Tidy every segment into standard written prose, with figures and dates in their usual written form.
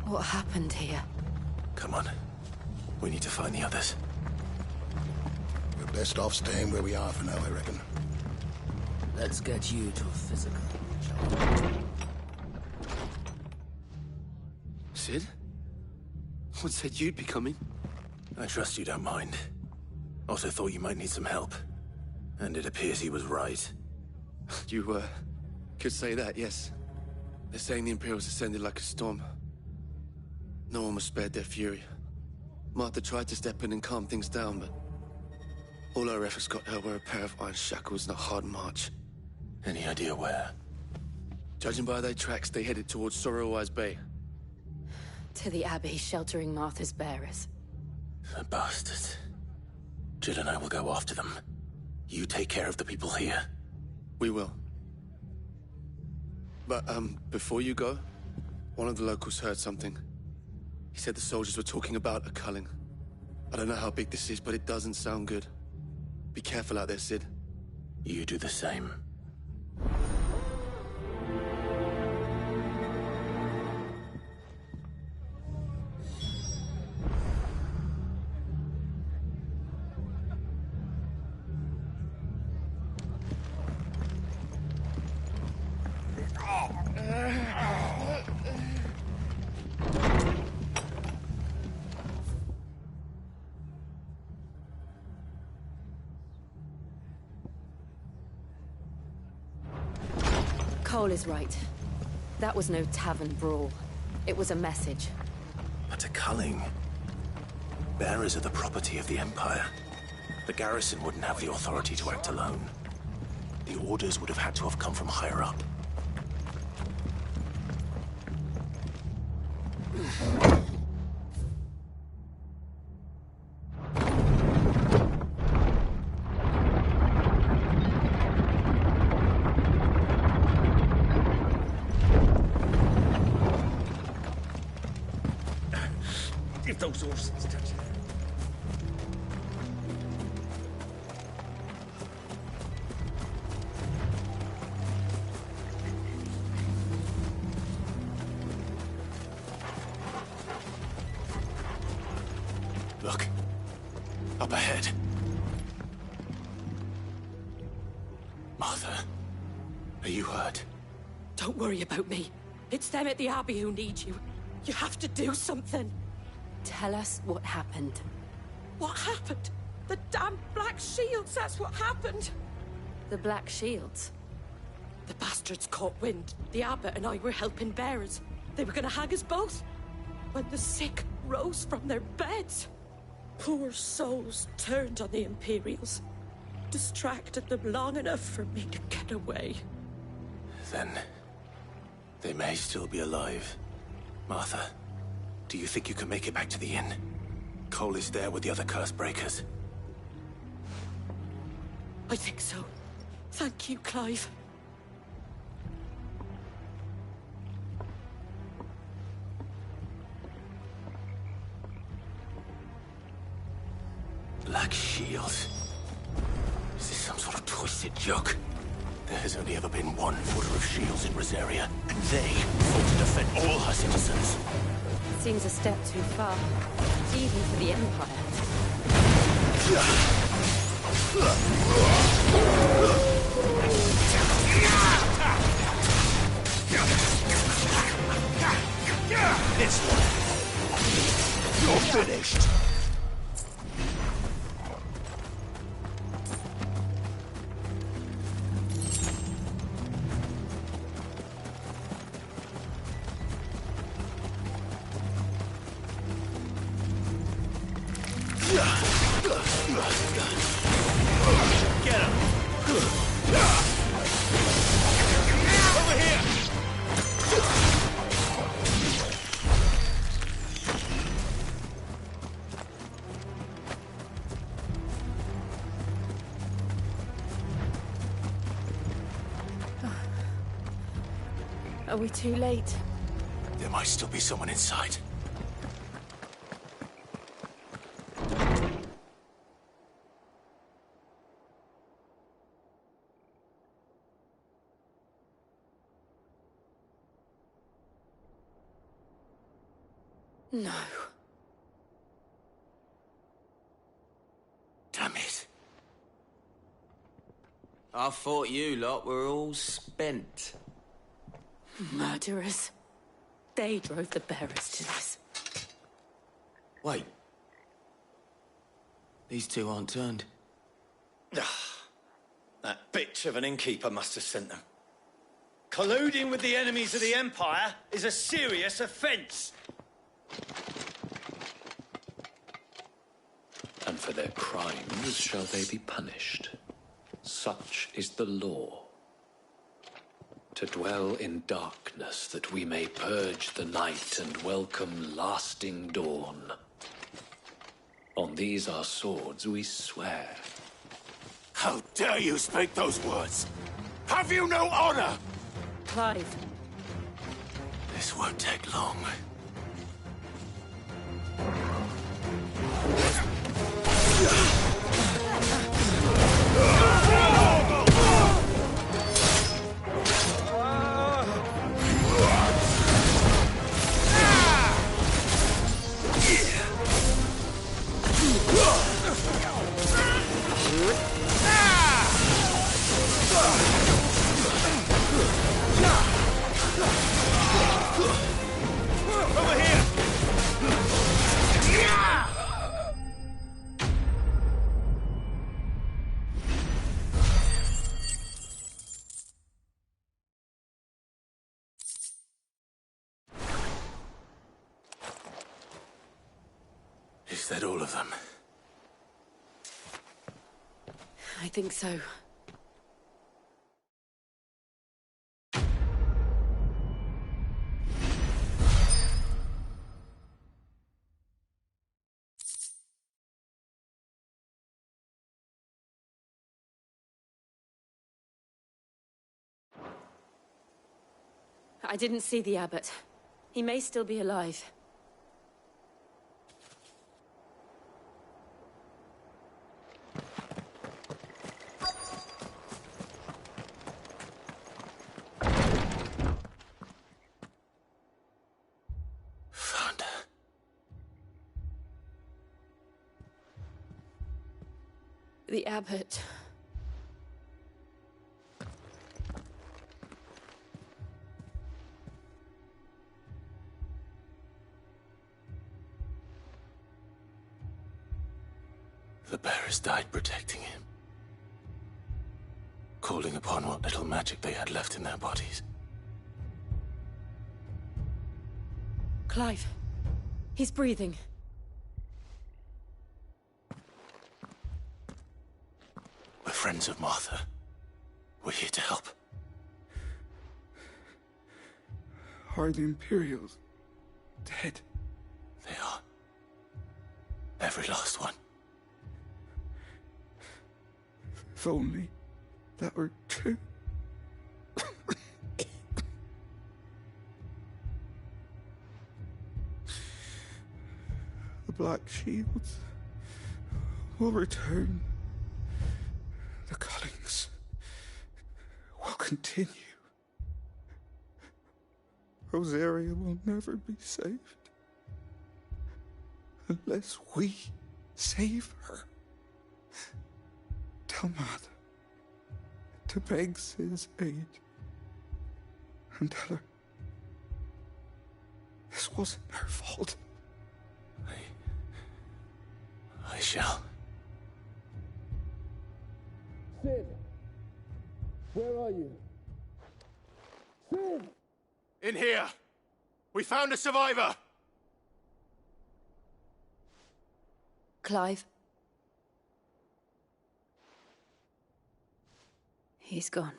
What happened here? Come on. We need to find the others. We're best off staying where we are for now, I reckon. Let's get you to a physical, shall we? Sid? What said you'd be coming? I trust you don't mind. Also thought you might need some help. And it appears he was right. You, could say that, yes. They're saying the Imperials ascended like a storm. No one was spared their fury. Martha tried to step in and calm things down, but all our efforts got her were a pair of iron shackles and a hard march. Any idea where? Judging by their tracks, they headed towards Sorrowwise Bay. To the Abbey sheltering Martha's bearers. The bastards. Jill and I will go after them. You take care of the people here. We will. But, before you go, one of the locals heard something. He said the soldiers were talking about a culling. I don't know how big this is, but it doesn't sound good. Be careful out there, Sid. You do the same. Cole is right. That was no tavern brawl. It was a message. But a culling. Bearers are the property of the Empire. The garrison wouldn't have the authority to act alone. The orders would have had to have come from higher up. If those horses touch it. Look. Up ahead. Martha. Are you hurt? Don't worry about me. It's them at the Abbey who need you. You have to do something. Tell us what happened. What happened? The damn Black Shields, that's what happened. The Black Shields? The bastards caught wind. The Abbot and I were helping bearers. They were gonna hang us both. When the sick rose from their beds. Poor souls turned on the Imperials. Distracted them long enough for me to get away. Then... they may still be alive. Martha, do you think you can make it back to the inn? Cole is there with the other curse breakers. I think so. Thank you, Clive. Black Shields. Is this some sort of twisted joke? There has only ever been one order of shields in Rosaria, and they fought to defend all her citizens. Seems a step too far. Even for the Empire. This one. You're finished. Get him! Over here! Are we too late? There might still be someone inside. No. Damn it. I thought you lot were all spent. Murderers. They drove the bearers to this. Wait. These two aren't turned. That bitch of an innkeeper must have sent them. Colluding with the enemies of the Empire is a serious offence. And for their crimes shall they be punished. Such is the law. To dwell in darkness that we may purge the night and welcome lasting dawn. On these our swords we swear. How dare you speak those words? Have you no honor? Clive. This won't take long. Over here! Is that all of them? I think so. I didn't see the abbot. He may still be alive. Found her. The abbot. The bearers died protecting him. Calling upon what little magic they had left in their bodies. Clive. He's breathing. We're friends of Martha. We're here to help. Are the Imperials dead? They are. Every last one. If only that were true. The Black Shields will return. The Cullings will continue. Rosaria will never be saved unless we save her. Tell Martha to beg Cid's aid and tell her this wasn't her fault. I shall. Cid! Where are you? Cid! In here! We found a survivor! Clive. He's gone.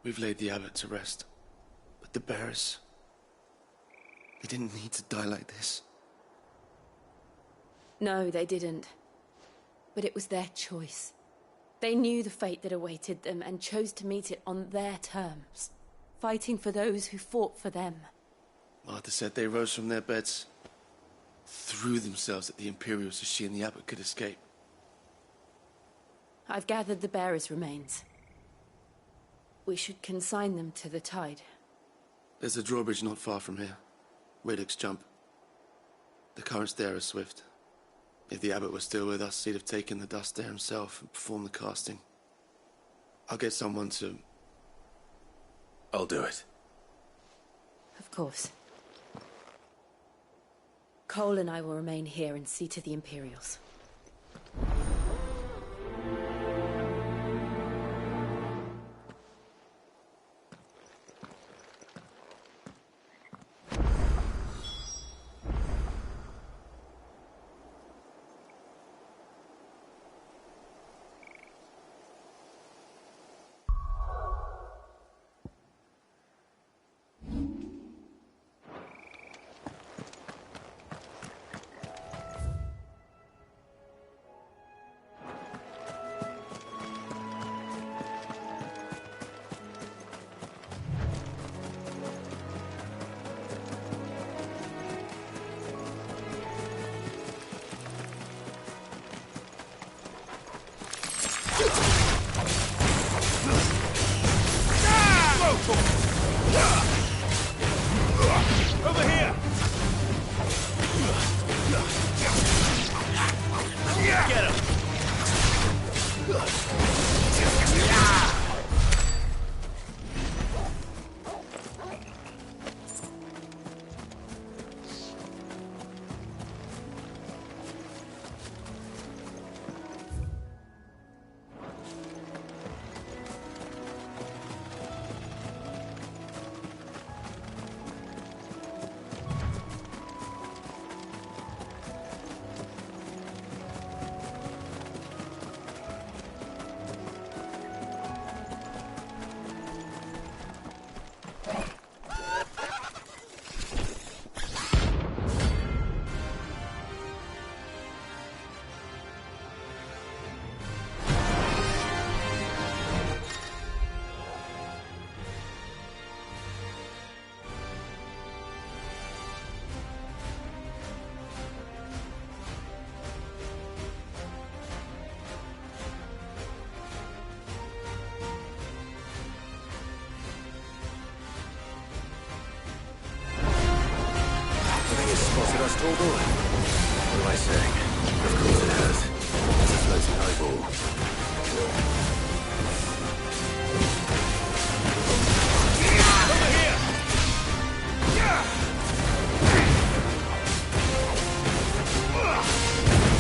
We've laid the abbot to rest. But the bearers... they didn't need to die like this. No, they didn't. But it was their choice. They knew the fate that awaited them and chose to meet it on their terms, fighting for those who fought for them. Martha said they rose from their beds, threw themselves at the Imperials so she and the Abbot could escape. I've gathered the bearers' remains. We should consign them to the tide. There's a drawbridge not far from here. Radix Jump. The currents there are swift. If the Abbot was still with us, he'd have taken the dust there himself and performed the casting. I'll get someone to... I'll do it. Of course. Cole and I will remain here and see to the Imperials. Spotted us, Torgal? What am I saying? Of course it has. It's a floating eyeball. Over here!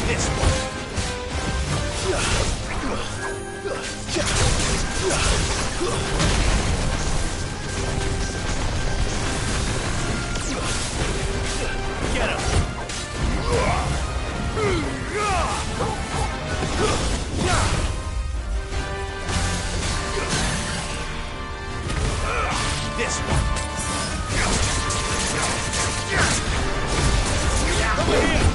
This one. Get him! This one. Over here!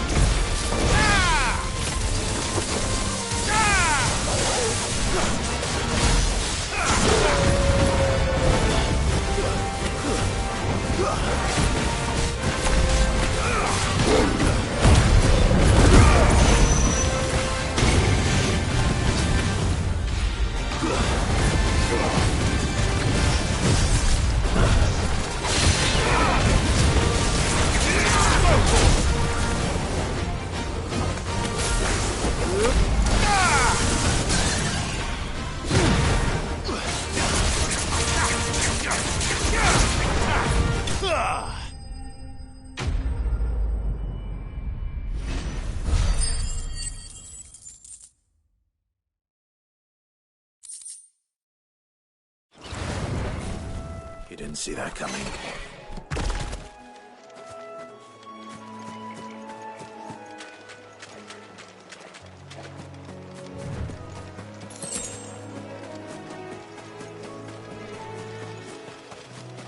You didn't see that coming.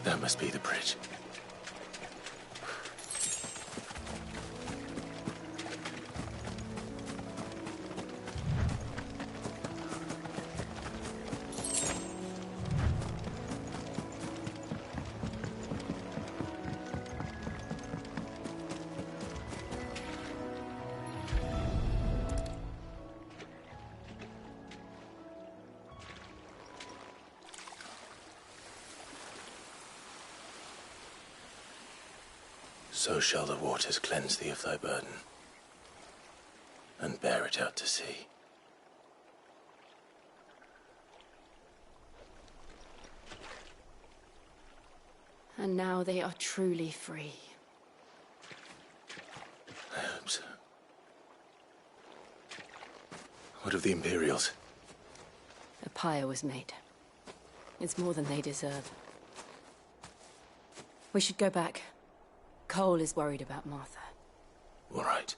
That must be the bridge. So shall the waters cleanse thee of thy burden, and bear it out to sea. And now they are truly free. I hope so. What of the Imperials? A pyre was made. It's more than they deserve. We should go back. Cole is worried about Martha. All right.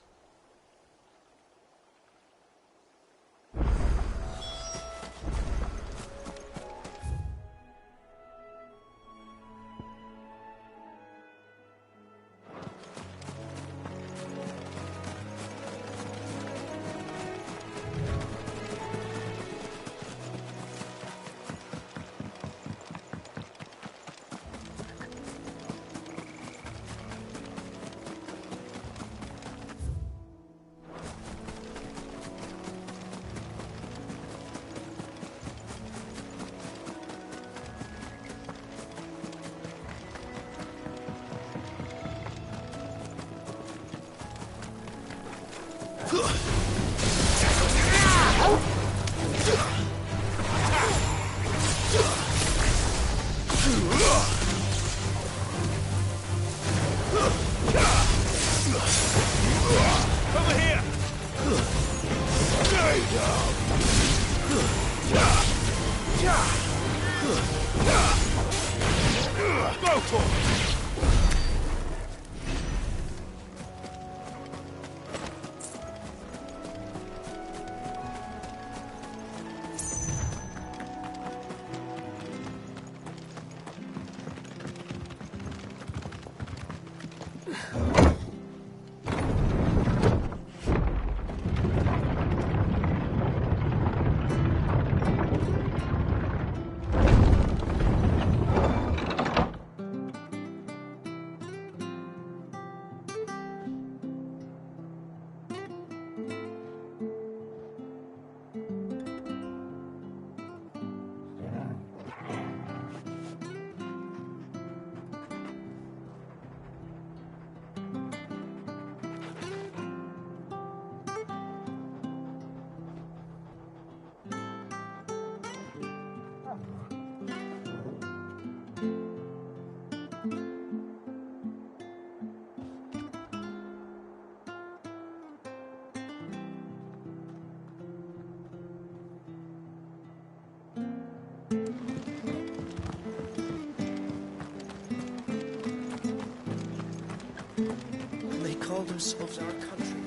They call themselves our country.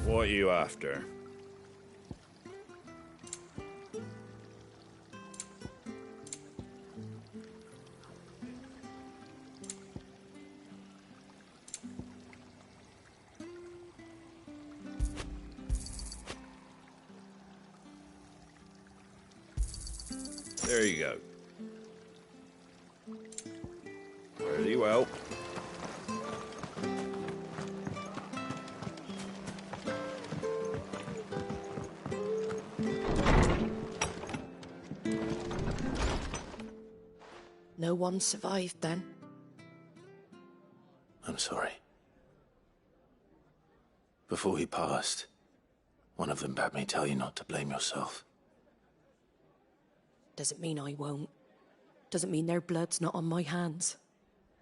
What are you after? There you go. Very well. No one survived then. I'm sorry. Before he passed, one of them bade me tell you not to blame yourself. Doesn't mean I won't. Doesn't mean their blood's not on my hands.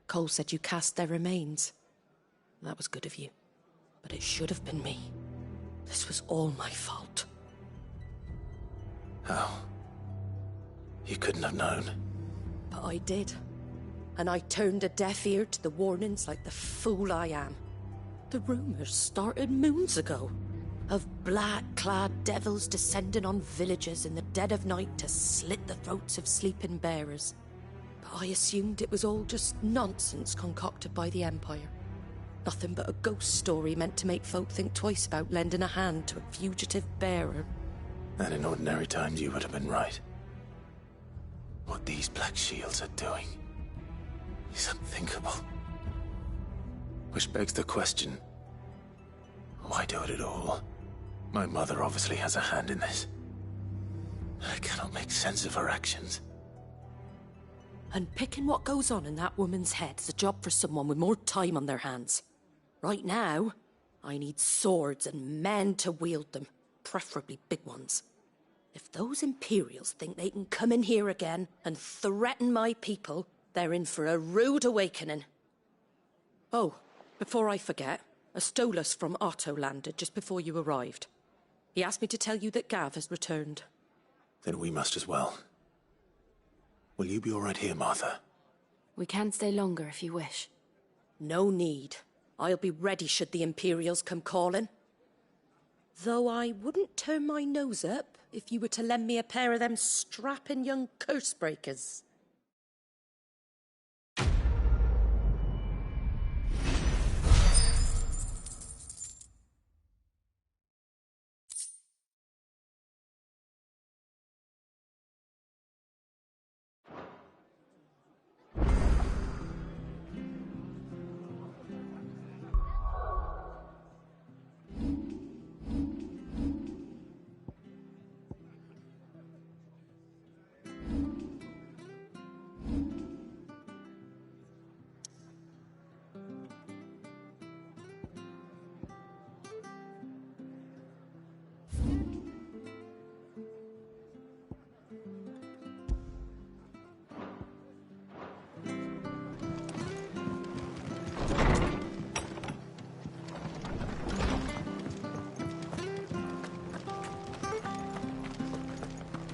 Cole said you cast their remains. That was good of you. But it should have been me. This was all my fault. How? You couldn't have known. But I did. And I turned a deaf ear to the warnings like the fool I am. The rumours started moons ago. Of black-clad devils descending on villages in the dead of night to slit the throats of sleeping bearers. But I assumed it was all just nonsense concocted by the Empire. Nothing but a ghost story meant to make folk think twice about lending a hand to a fugitive bearer. And in ordinary times you would have been right. What these Black Shields are doing is unthinkable. Which begs the question, why do it at all? My mother obviously has a hand in this. I cannot make sense of her actions. Unpicking what goes on in that woman's head is a job for someone with more time on their hands. Right now, I need swords and men to wield them, preferably big ones. If those Imperials think they can come in here again and threaten my people, they're in for a rude awakening. Oh, before I forget, Astolas from Otto landed just before you arrived. He asked me to tell you that Gav has returned. Then we must as well. Will you be all right here, Martha? We can stay longer if you wish. No need. I'll be ready should the Imperials come calling. Though I wouldn't turn my nose up if you were to lend me a pair of them strapping young cursebreakers.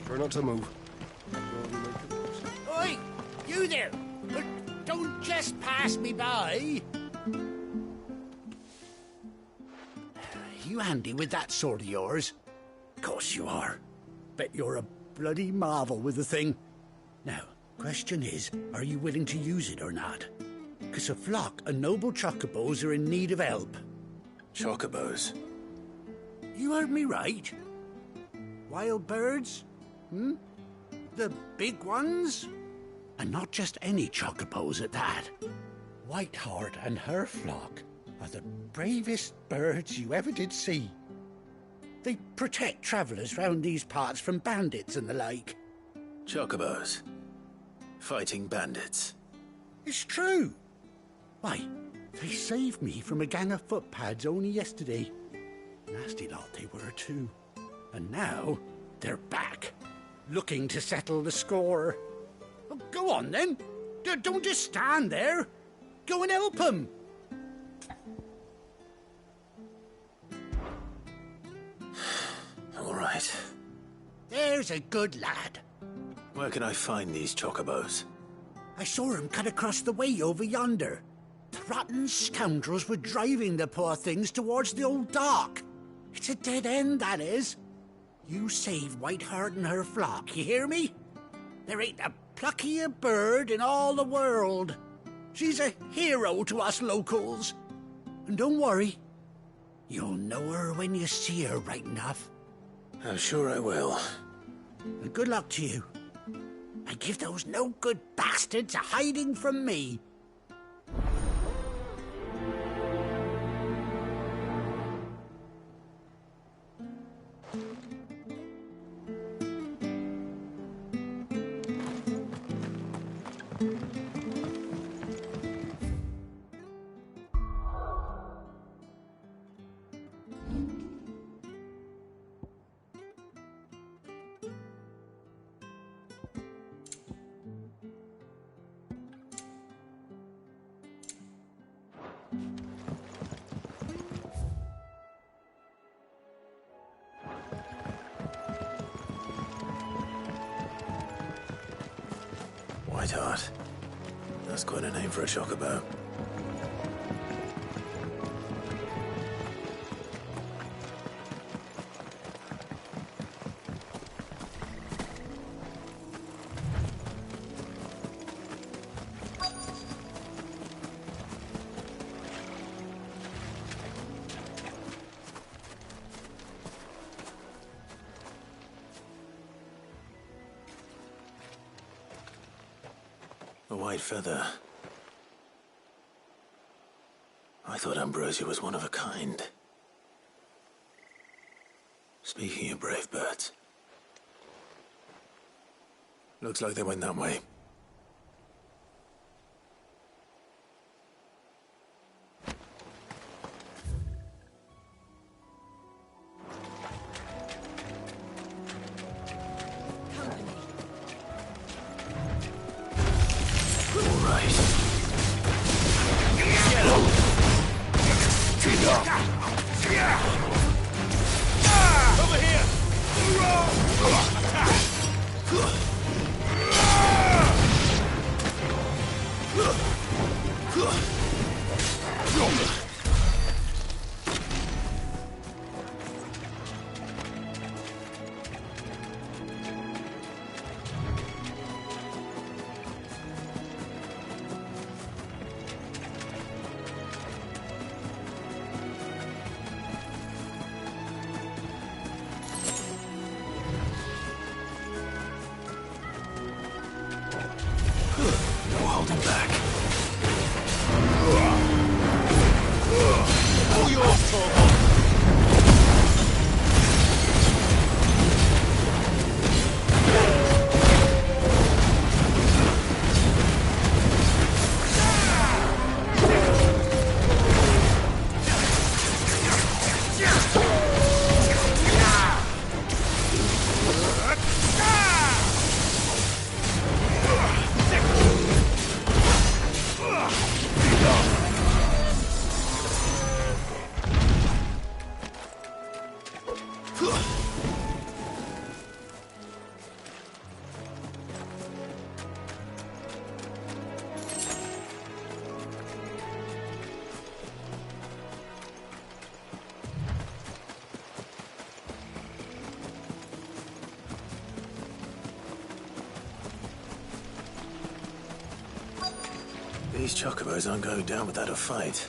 Try not to move. Oi! You there! Don't just pass me by! You handy with that sword of yours? Course you are. Bet you're a bloody marvel with the thing. Now, question is, are you willing to use it or not? 'Cause a flock of noble chocobos are in need of help. Chocobos? You heard me right. Wild birds? The big ones? And not just any chocobos at that. Whiteheart and her flock are the bravest birds you ever did see. They protect travellers round these parts from bandits and the like. Chocobos? Fighting bandits? It's true. Why, they saved me from a gang of footpads only yesterday. Nasty lot they were too. And now they're back, looking to settle the score. Oh, go on then. Don't just stand there. Go and help them. All right. There's a good lad. Where can I find these chocobos? I saw him cut across the way over yonder. The rotten scoundrels were driving the poor things towards the old dock. It's a dead end, that is. You save Whiteheart and her flock, you hear me? There ain't a pluckier bird in all the world. She's a hero to us locals. And don't worry, you'll know her when you see her right enough. I'm sure I will. And good luck to you. And give those no-good bastards a hiding from me. Whiteheart. That's quite a name for a chocobo. A white feather. I thought Ambrosia was one of a kind. Speaking of brave birds. Looks like they went that way. No holding back. All yours, Torvald. These chocobos aren't going down without a fight.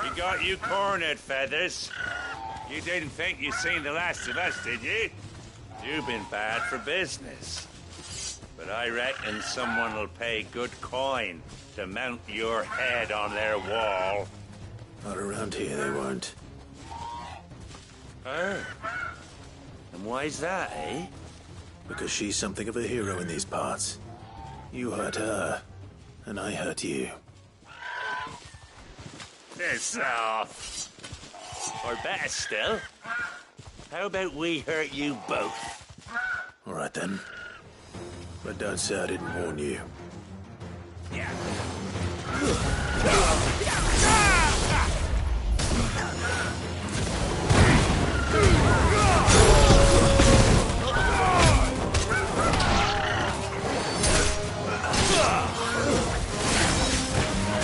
We got you cornered, Feathers. You didn't think you'd seen the last of us, did you? You've been bad for business. But I reckon someone will pay good coin to mount your head on their wall. Not around here, they won't. Oh. And why's that, eh? Because she's something of a hero in these parts. You hurt her, and I hurt you. Piss off. Or better still, how about we hurt you both? All right then. But don't say I didn't warn you. Yeah.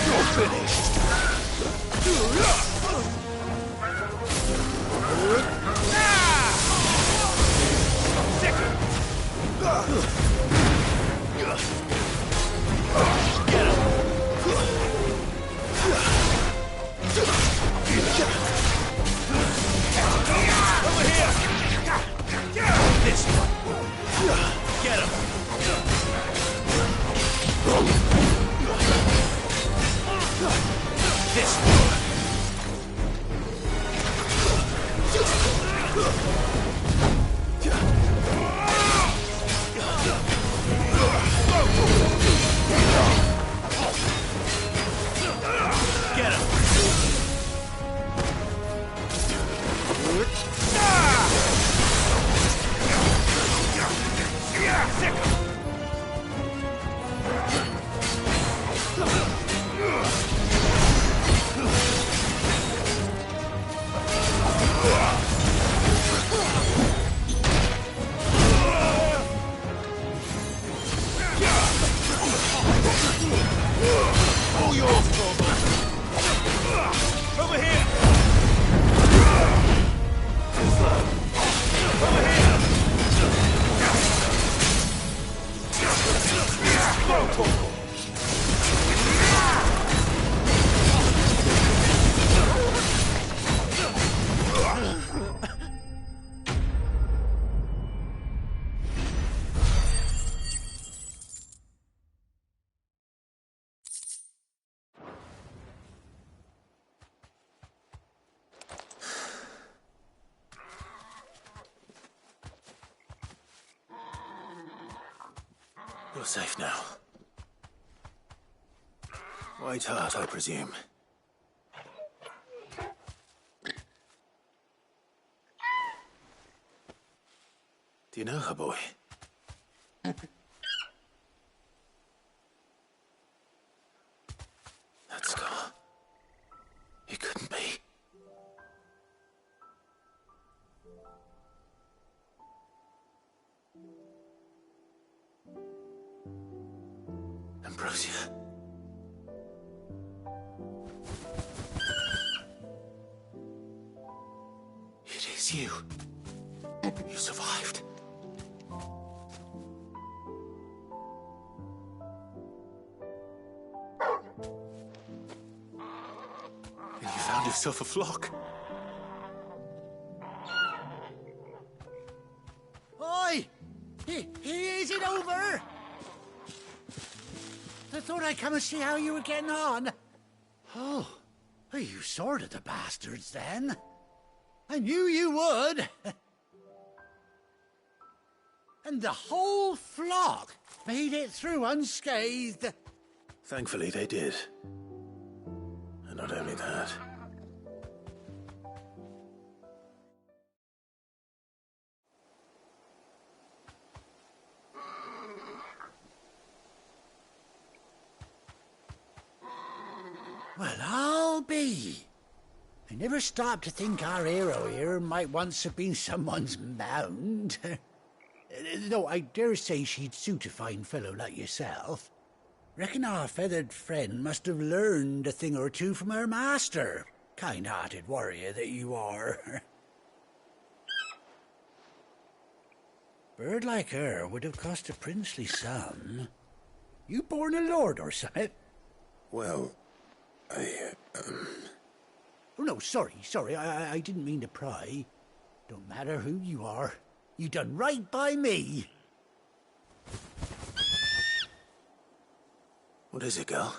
You're finished. This one. Get him. This one. Get him. All yours, Torvald. Over here. Over here. Go, Torvald. You're safe now. White Heart, I presume. Do you know her, boy? Ambrosia. It is you. You survived. And you found yourself a flock. Oi! Is it over? I thought I'd come and see how you were getting on. Oh, you sorted the bastards then. I knew you would. And the whole flock made it through unscathed. Thankfully, they did. And not only that. Well, I'll be. I never stopped to think our hero here might once have been someone's mound. Though I dare say she'd suit a fine fellow like yourself. Reckon our feathered friend must have learned a thing or two from her master. Kind-hearted warrior that you are. Bird like her would have cost a princely sum. You born a lord or something? Well, Oh, no, sorry. I didn't mean to pry. Don't matter who you are. You done right by me. What is it, girl?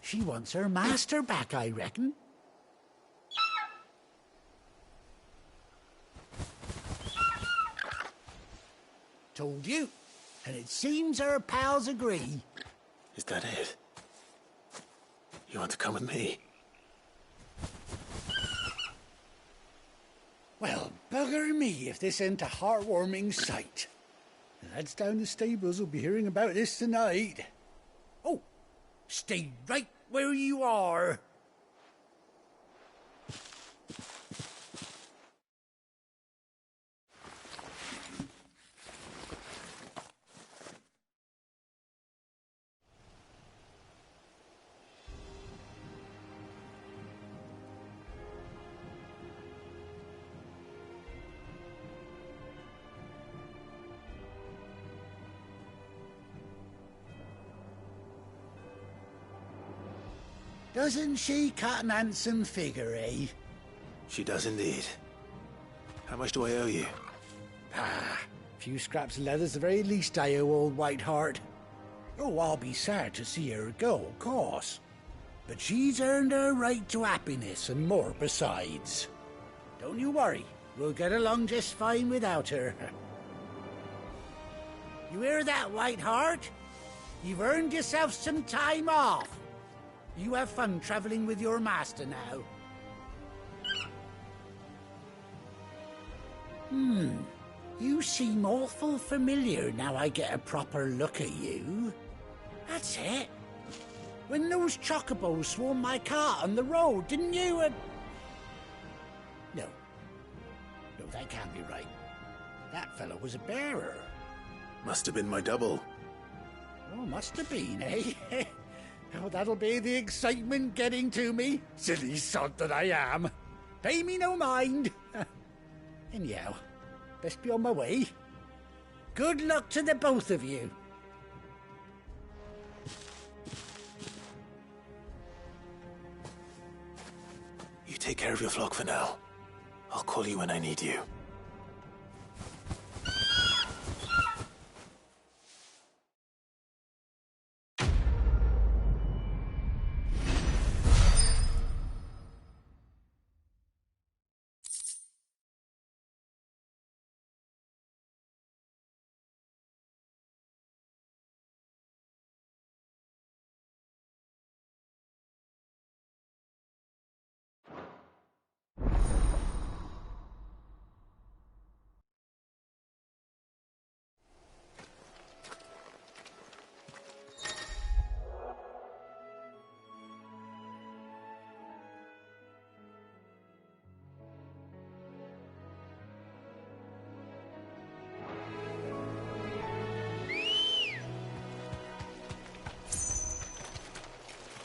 She wants her master back, I reckon. Told you. And it seems her pals agree. Is that it? You want to come with me? Well, bugger me if this ain't a heartwarming sight. The lads down the stables will be hearing about this tonight. Oh, stay right where you are. Doesn't she cut an handsome figure, eh? She does indeed. How much do I owe you? A few scraps of leather's the very least I owe old Whiteheart. Oh, I'll be sad to see her go, of course. But she's earned her right to happiness and more besides. Don't you worry, we'll get along just fine without her. You hear that, Whiteheart? You've earned yourself some time off. You have fun traveling with your master now. You seem awful familiar now I get a proper look at you. That's it. When those chocobos swarmed my cart on the road, didn't you? No, that can't be right. That fellow was a bearer. Must have been my double. Oh, must have been, eh? Oh, that'll be the excitement getting to me. Silly sod that I am. Pay me no mind. Anyhow, best be on my way. Good luck to the both of you. You take care of your flock for now. I'll call you when I need you.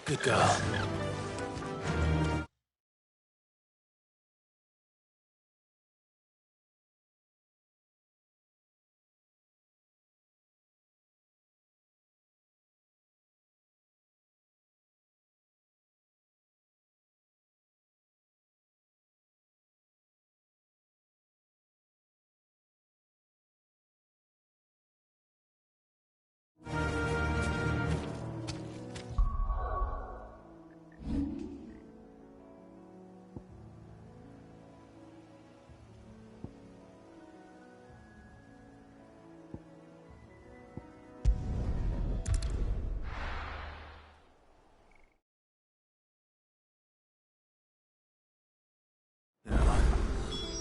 Good girl.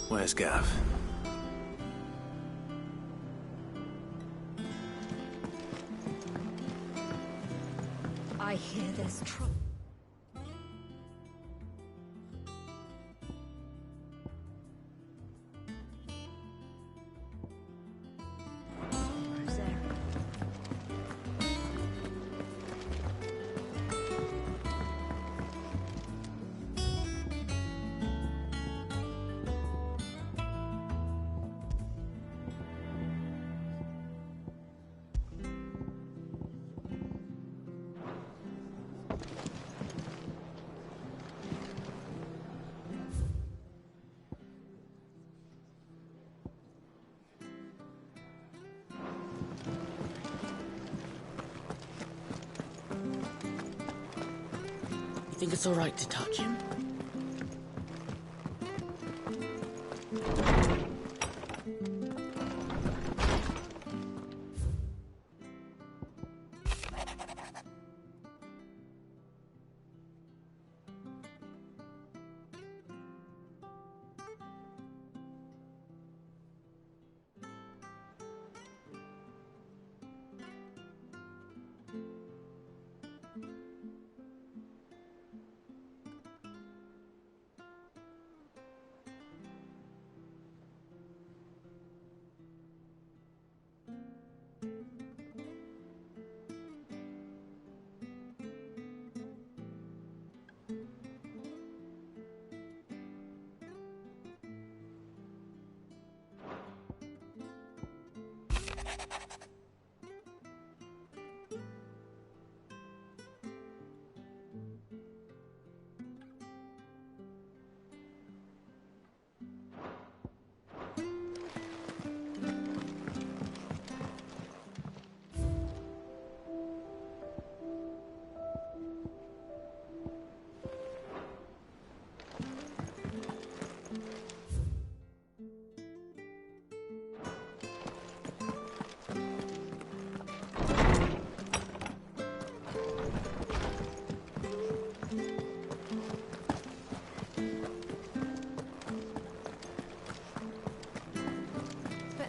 Where's Gav? I hear there's trouble. You think it's all right to touch him?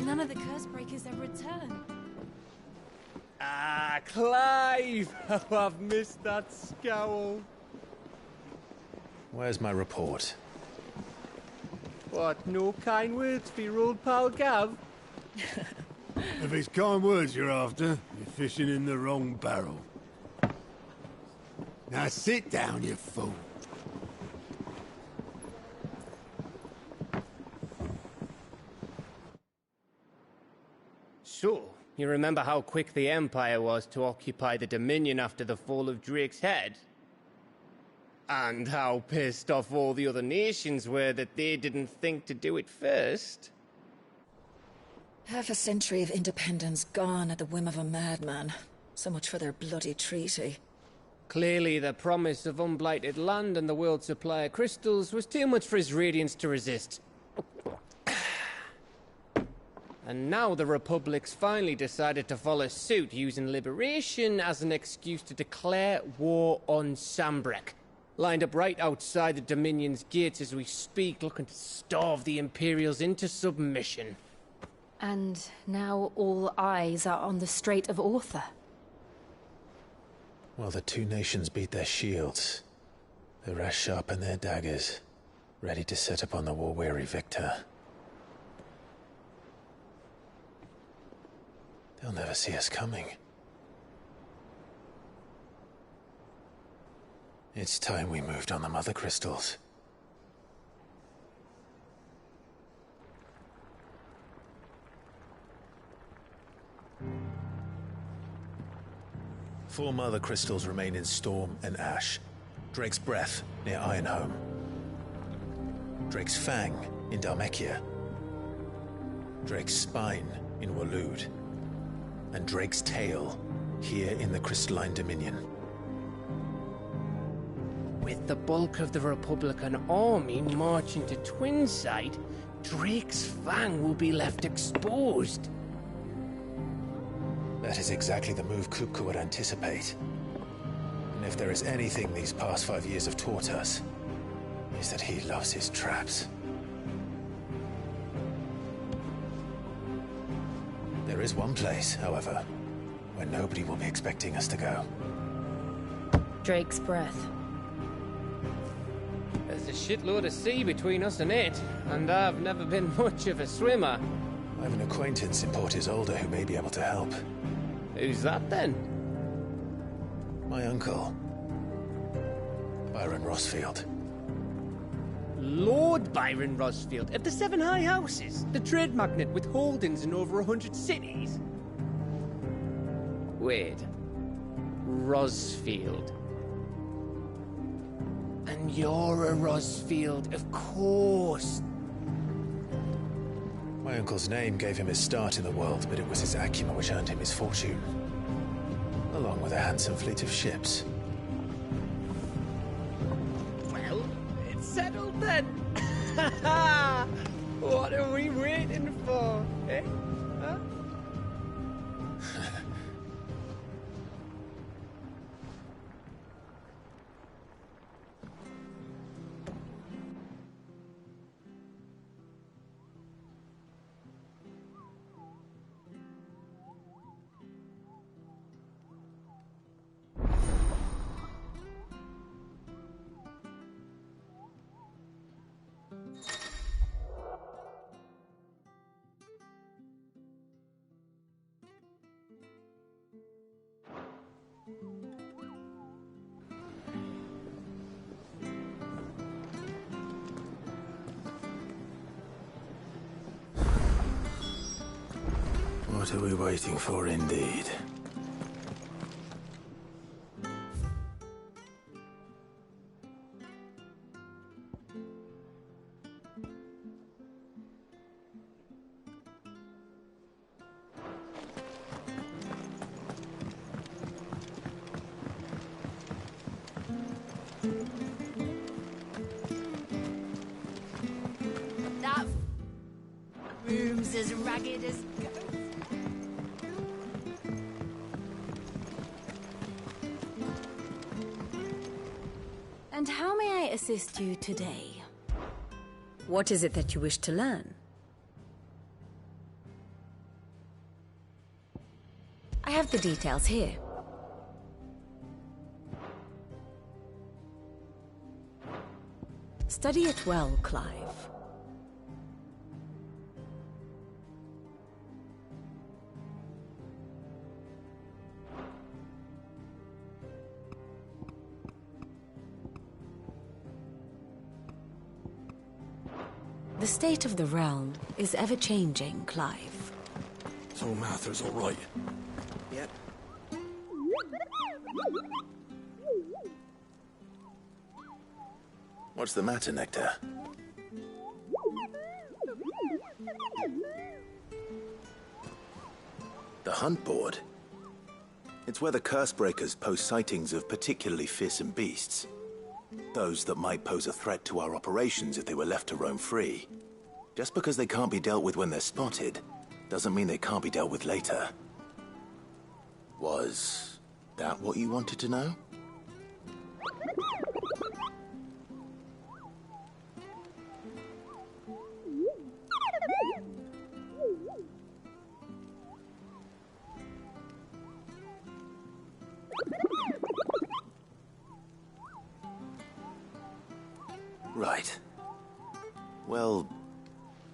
None of the curse breakers ever return. Ah, Clive! How I've missed that scowl. Where's my report? What, no kind words for your old pal Gav? If it's kind words you're after, you're fishing in the wrong barrel. Now sit down, you fool. So, you remember how quick the Empire was to occupy the Dominion after the fall of Drake's Head? And how pissed off all the other nations were that they didn't think to do it first? Half a century of independence gone at the whim of a madman. So much for their bloody treaty. Clearly, the promise of unblighted land and the world's supply of crystals was too much for his radiance to resist. And now the Republic's finally decided to follow suit, using liberation as an excuse to declare war on Sanbreque. Lined up right outside the Dominion's gates as we speak, looking to starve the Imperials into submission. And now all eyes are on the Strait of Author. Well, the two nations beat their shields. The rest sharpen their daggers, ready to set upon the war-weary victor. They'll never see us coming. It's time we moved on the Mother Crystals. Four Mother Crystals remain in Storm and Ash. Drake's Breath, near Ironhome. Drake's Fang, in Dhalmekia. Drake's Spine, in Waloed. And Drake's Tail, here in the Crystalline Dominion. With the bulk of the Republican army marching to Twinside, Drake's Fang will be left exposed. That is exactly the move Kupka would anticipate. And if there is anything these past 5 years have taught us, is that he loves his traps. There is one place, however, where nobody will be expecting us to go. Drake's Breath. There's a shitload of sea between us and it, and I've never been much of a swimmer. I have an acquaintance in Port Isolde who may be able to help. Who's that then? My uncle, Byron Rosfield. Lord Byron Rosfield of the Seven High Houses, the trade magnate with holdings in over 100 cities. Wait, Rosfield. And you're a Rosfield, of course. My uncle's name gave him his start in the world, but it was his acumen which earned him his fortune. Along with a handsome fleet of ships. Well, it's settled then. What are we waiting for, eh? Huh? What are we waiting for, indeed? That room's as ragged as ghosts. And how may I assist you today? What is it that you wish to learn? I have the details here. Study it well, Clive. The state of the realm is ever-changing, Clive. So Mather's all right. Yep. What's the matter, Nectar? The Hunt Board? It's where the Cursebreakers post sightings of particularly fearsome beasts. Those that might pose a threat to our operations if they were left to roam free. Just because they can't be dealt with when they're spotted, doesn't mean they can't be dealt with later. Was that what you wanted to know? Right. Well,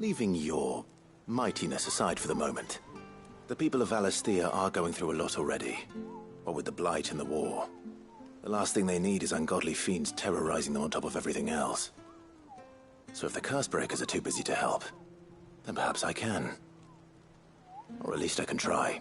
leaving your mightiness aside for the moment, the people of Valisthea are going through a lot already. What with the Blight and the war. The last thing they need is ungodly fiends terrorizing them on top of everything else. So if the Cursebreakers are too busy to help, then perhaps I can. Or at least I can try.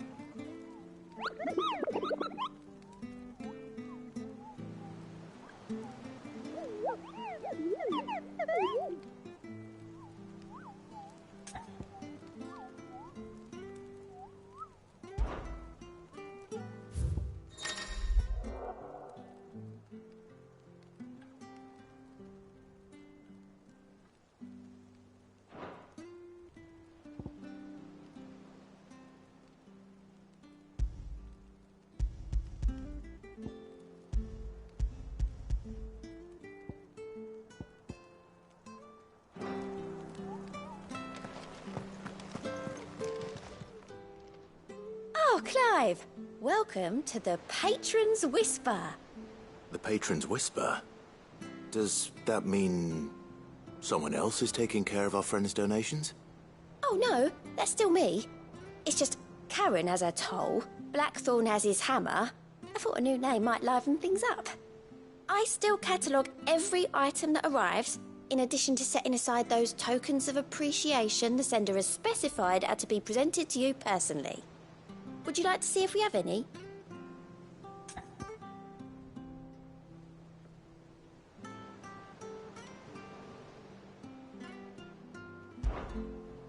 Oh, Clive! Welcome to the Patron's Whisper. The Patron's Whisper? Does that mean someone else is taking care of our friend's donations? Oh no, that's still me. It's just Karen has her toll, Blackthorn has his hammer. I thought a new name might liven things up. I still catalogue every item that arrives, in addition to setting aside those tokens of appreciation the sender has specified are to be presented to you personally. Would you like to see if we have any?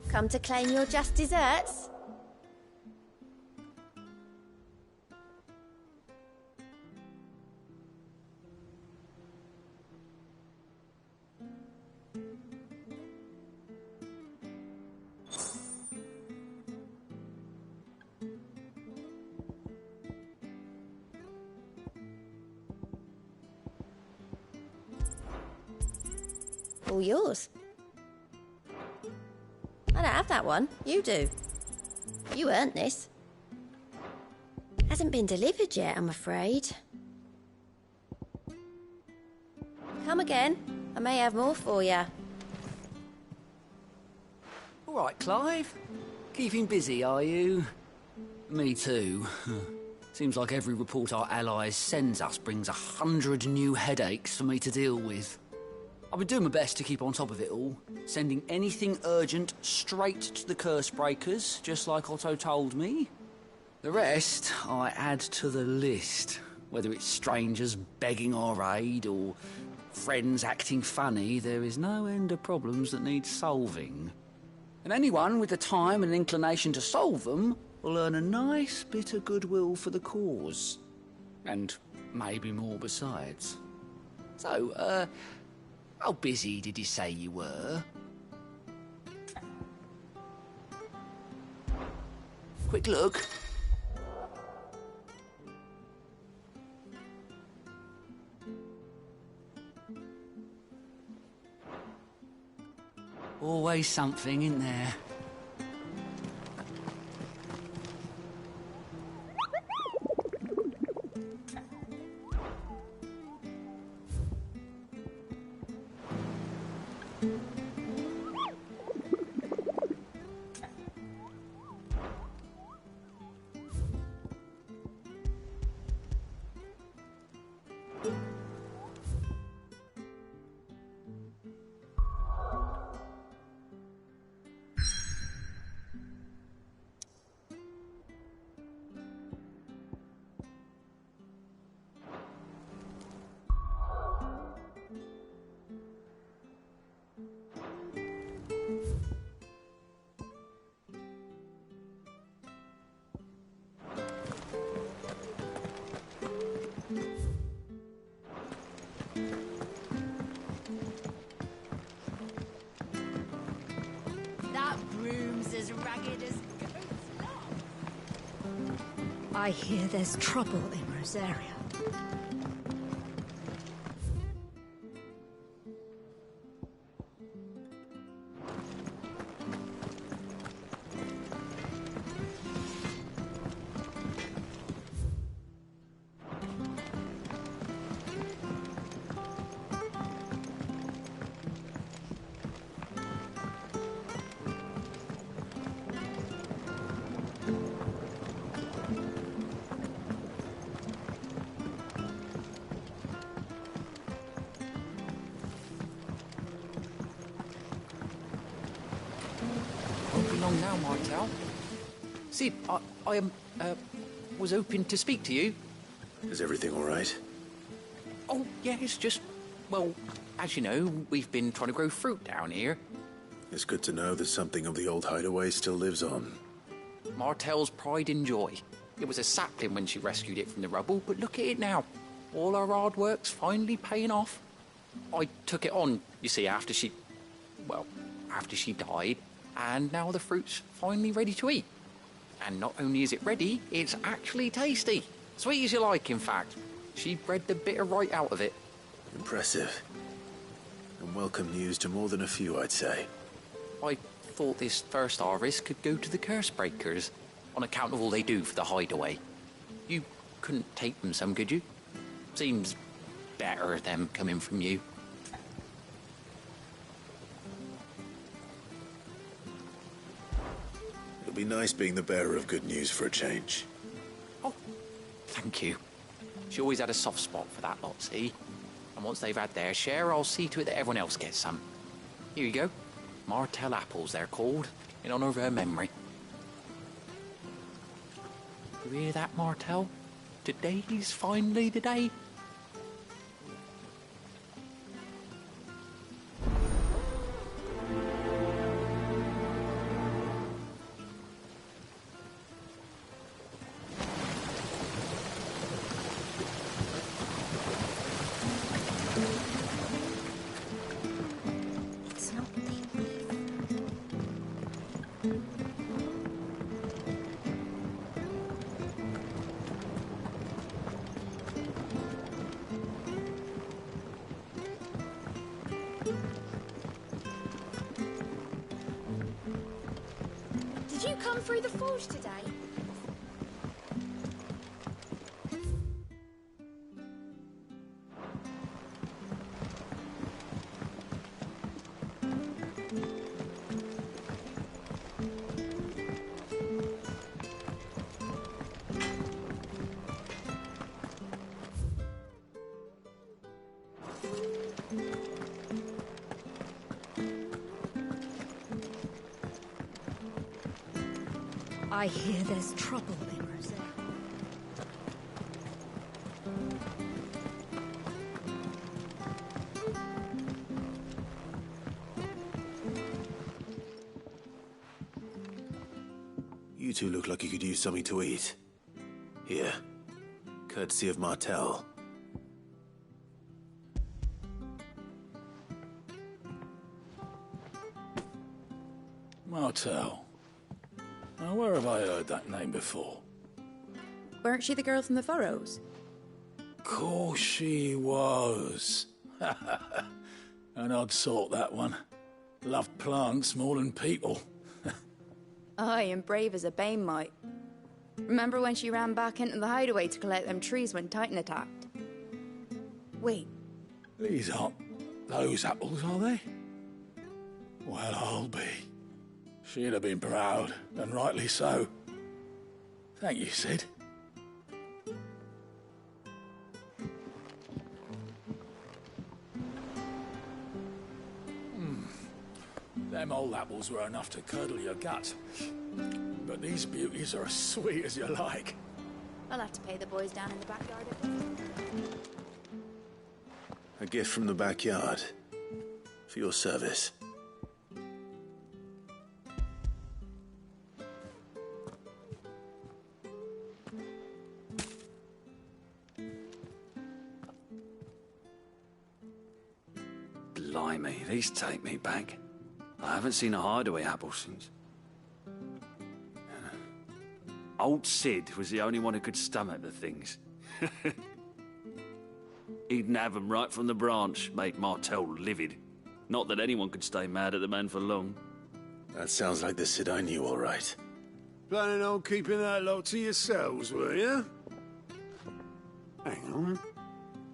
Come to claim your just desserts? All yours. I don't have that one. You do. You earned this. Hasn't been delivered yet, I'm afraid. Come again. I may have more for you. All right, Clive. Keeping busy, are you? Me too. Seems like every report our allies sends us brings 100 new headaches for me to deal with. I've been doing my best to keep on top of it all, sending anything urgent straight to the Cursebreakers, just like Otto told me. The rest I add to the list, whether it's strangers begging our aid or friends acting funny. There is no end of problems that need solving. And anyone with the time and inclination to solve them will earn a nice bit of goodwill for the cause. And maybe more besides. So, how busy did you say you were? Quick look. Always something, isn't there? That broom's as ragged as goat's love. I hear there's trouble in Rosaria. now, Martel. Sid, I was hoping to speak to you. Is everything all right? Oh, yeah, it's just... Well, as you know, we've been trying to grow fruit down here. It's good to know that something of the old hideaway still lives on. Martel's pride and joy. It was a sapling when she rescued it from the rubble, but look at it now. All our hard work's finally paying off. I took it on, you see, after she died, and now the fruit's finally ready to eat. And not only is it ready, it's actually tasty. Sweet as you like, in fact. She bred the bitter right out of it. Impressive. And welcome news to more than a few, I'd say. I thought this first harvest could go to the curse breakers, on account of all they do for the hideaway. You couldn't take them some, could you? Seems better them coming from you. It'll be nice being the bearer of good news for a change. Thank you. She always had a soft spot for that lot, see? And once they've had their share, I'll see to it that everyone else gets some. Here you go. Martel apples, they're called, in honour of her memory. You hear that, Martel? Today's finally the day. Did you come through the forge today? I hear there's trouble in Rosaria. You two look like you could use something to eat. Here. Courtesy of Martel. Martel. Now, where have I heard that name before? Weren't she the girl from the Furrows? Course she was. An odd sort, that one. Loved plants more than people. Aye, and brave as a bane might. Remember when she ran back into the hideaway to collect them trees when Titan attacked? Wait. These aren't those apples, are they? Well, I'll be. She'd have been proud, and rightly so. Thank you, Sid. Them old apples were enough to curdle your gut. But these beauties are as sweet as you like. I'll have to pay the boys down in the backyard. A gift from the backyard. For your service. Blimey, these take me back. I haven't seen a hideaway apple since. Old Sid was the only one who could stomach the things. He'd have them right from the branch, made Martel livid. Not that anyone could stay mad at the man for long. That sounds like the Sid I knew, all right. Planning on keeping that lot to yourselves, were you? Hang on.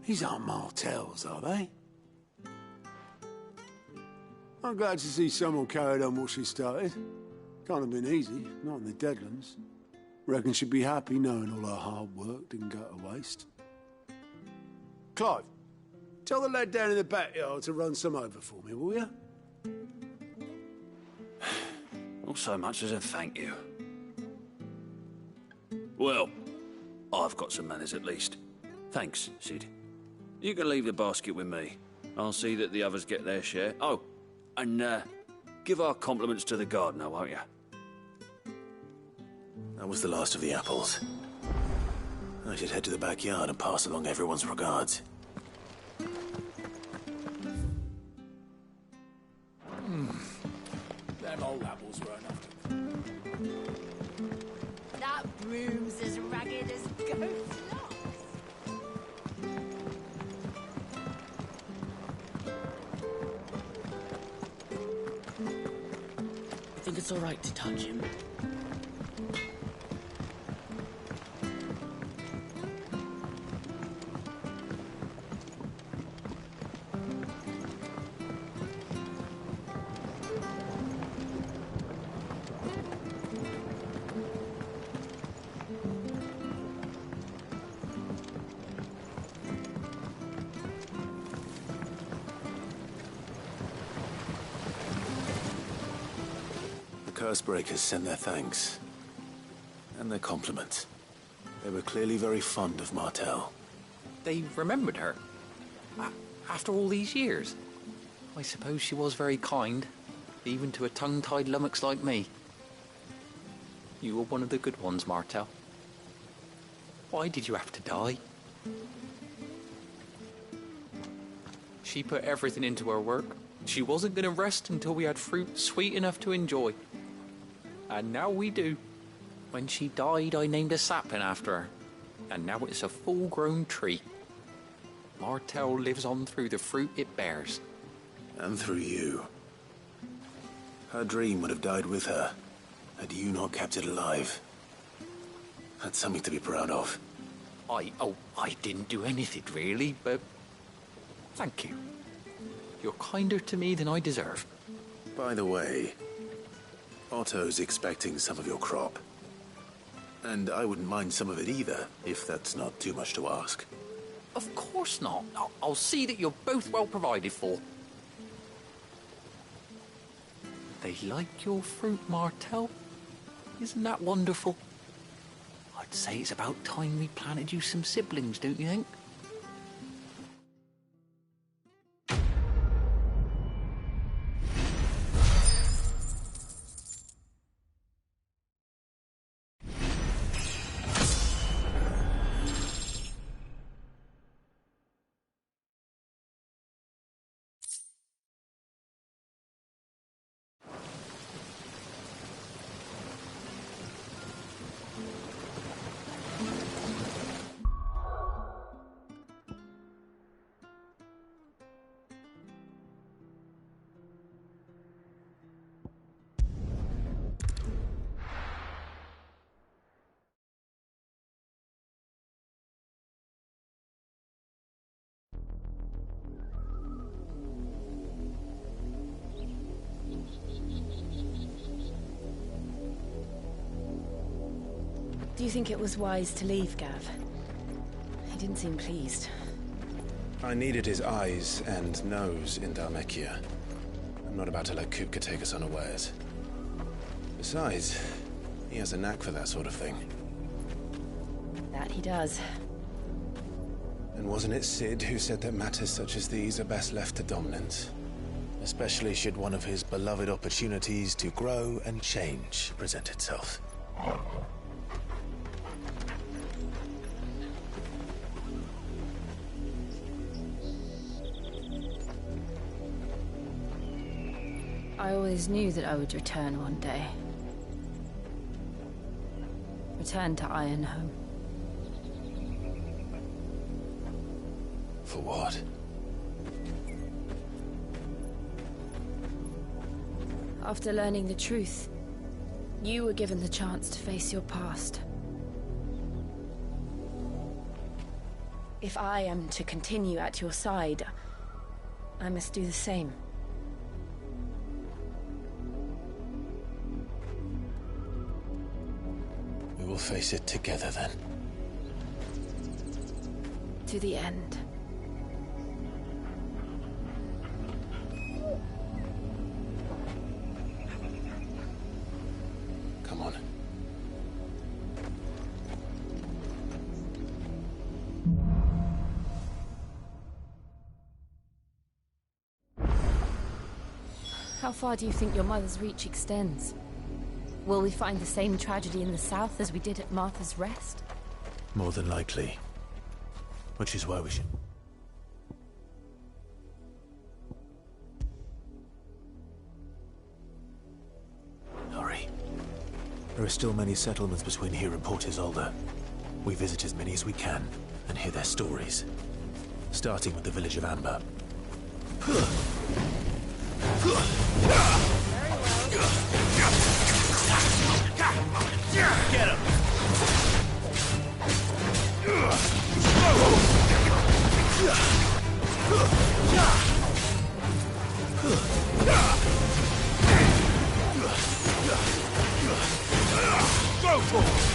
These aren't Martels, are they? I'm glad to see someone carried on what she started. Can't have been easy, not in the Deadlands. Reckon she'd be happy knowing all her hard work didn't go to waste. Clive, tell the lad down in the backyard to run some over for me, will you? Not so much as a thank you. Well, I've got some manners at least. Thanks, Sid. You can leave the basket with me. I'll see that the others get their share. Oh, and give our compliments to the gardener, won't you? That was the last of the apples. I should head to the backyard and pass along everyone's regards. Them old apples were enough to... That broom's as ragged as ghost locks. I think it's all right to touch him. Cursebreakers sent their thanks. And their compliments. They were clearly very fond of Martel. They remembered her. After all these years. I suppose she was very kind, even to a tongue-tied lummox like me. You were one of the good ones, Martel. Why did you have to die? She put everything into her work. She wasn't going to rest until we had fruit sweet enough to enjoy. And now we do. When she died, I named a sapling after her. And now it's a full-grown tree. Martel lives on through the fruit it bears. And through you. Her dream would have died with her, had you not kept it alive. That's something to be proud of. I didn't do anything really, but thank you. You're kinder to me than I deserve. By the way, Otto's expecting some of your crop. And I wouldn't mind some of it either, if that's not too much to ask. Of course not. I'll see that you're both well provided for. They like your fruit, Martel. Isn't that wonderful? I'd say it's about time we planted you some siblings, don't you think? Do you think it was wise to leave, Gav? He didn't seem pleased. I needed his eyes and nose in Dhalmekia. I'm not about to let Kupka take us unawares. Besides, he has a knack for that sort of thing. That he does. And wasn't it Sid who said that matters such as these are best left to dominance? Especially should one of his beloved opportunities to grow and change present itself. I always knew that I would return one day. Return to Ironhome. For what? After learning the truth, you were given the chance to face your past. If I am to continue at your side, I must do the same. We will face it together then. To the end. How far do you think your mother's reach extends? Will we find the same tragedy in the south as we did at Martha's Rest? More than likely. Which is why we should... Hurry. There are still many settlements between here and Port Isolde. We visit as many as we can and hear their stories. Starting with the village of Amber. Get him! Go for it!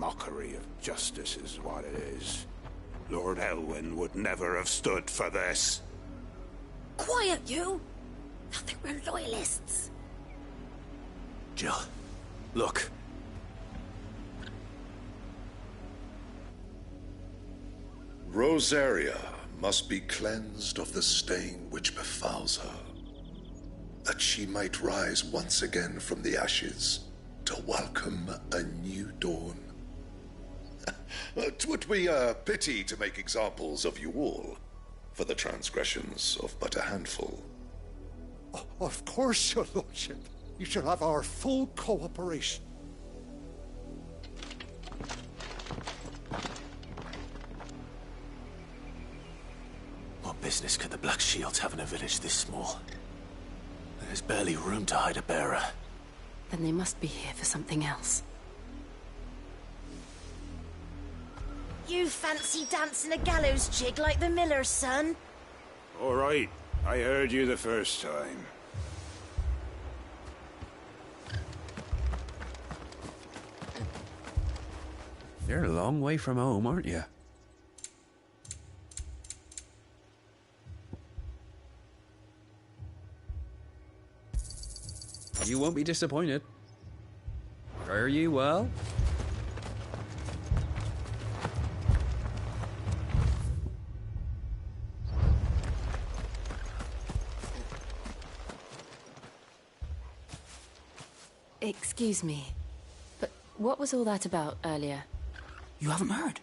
Mockery of justice is what it is. Lord Elwyn would never have stood for this. Quiet, you! I think we're loyalists. Jill, look. Rosaria must be cleansed of the stain which befouls her, that she might rise once again from the ashes to welcome a new dawn. 'Twould be a pity to make examples of you all for the transgressions of but a handful. Of course, your lordship. You shall have our full cooperation. What business could the Black Shields have in a village this small? There's barely room to hide a bearer. Then they must be here for something else. You fancy dancing a gallows jig like the miller's son? All right, I heard you the first time. You're a long way from home, aren't you? You won't be disappointed. Are you well? Excuse me. What was all that about earlier? You haven't heard?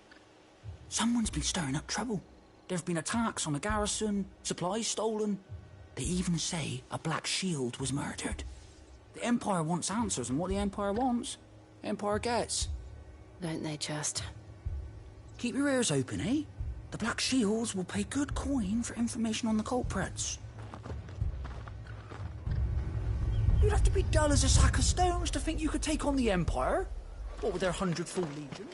Someone's been stirring up trouble. There have been attacks on the garrison, supplies stolen. They even say a Black Shield was murdered. The Empire wants answers, and what the Empire wants, Empire gets. Don't they just? Keep your ears open, eh? The Black Shields will pay good coin for information on the culprits. You'd have to be dull as a sack of stones to think you could take on the Empire. What with their 100 full legions?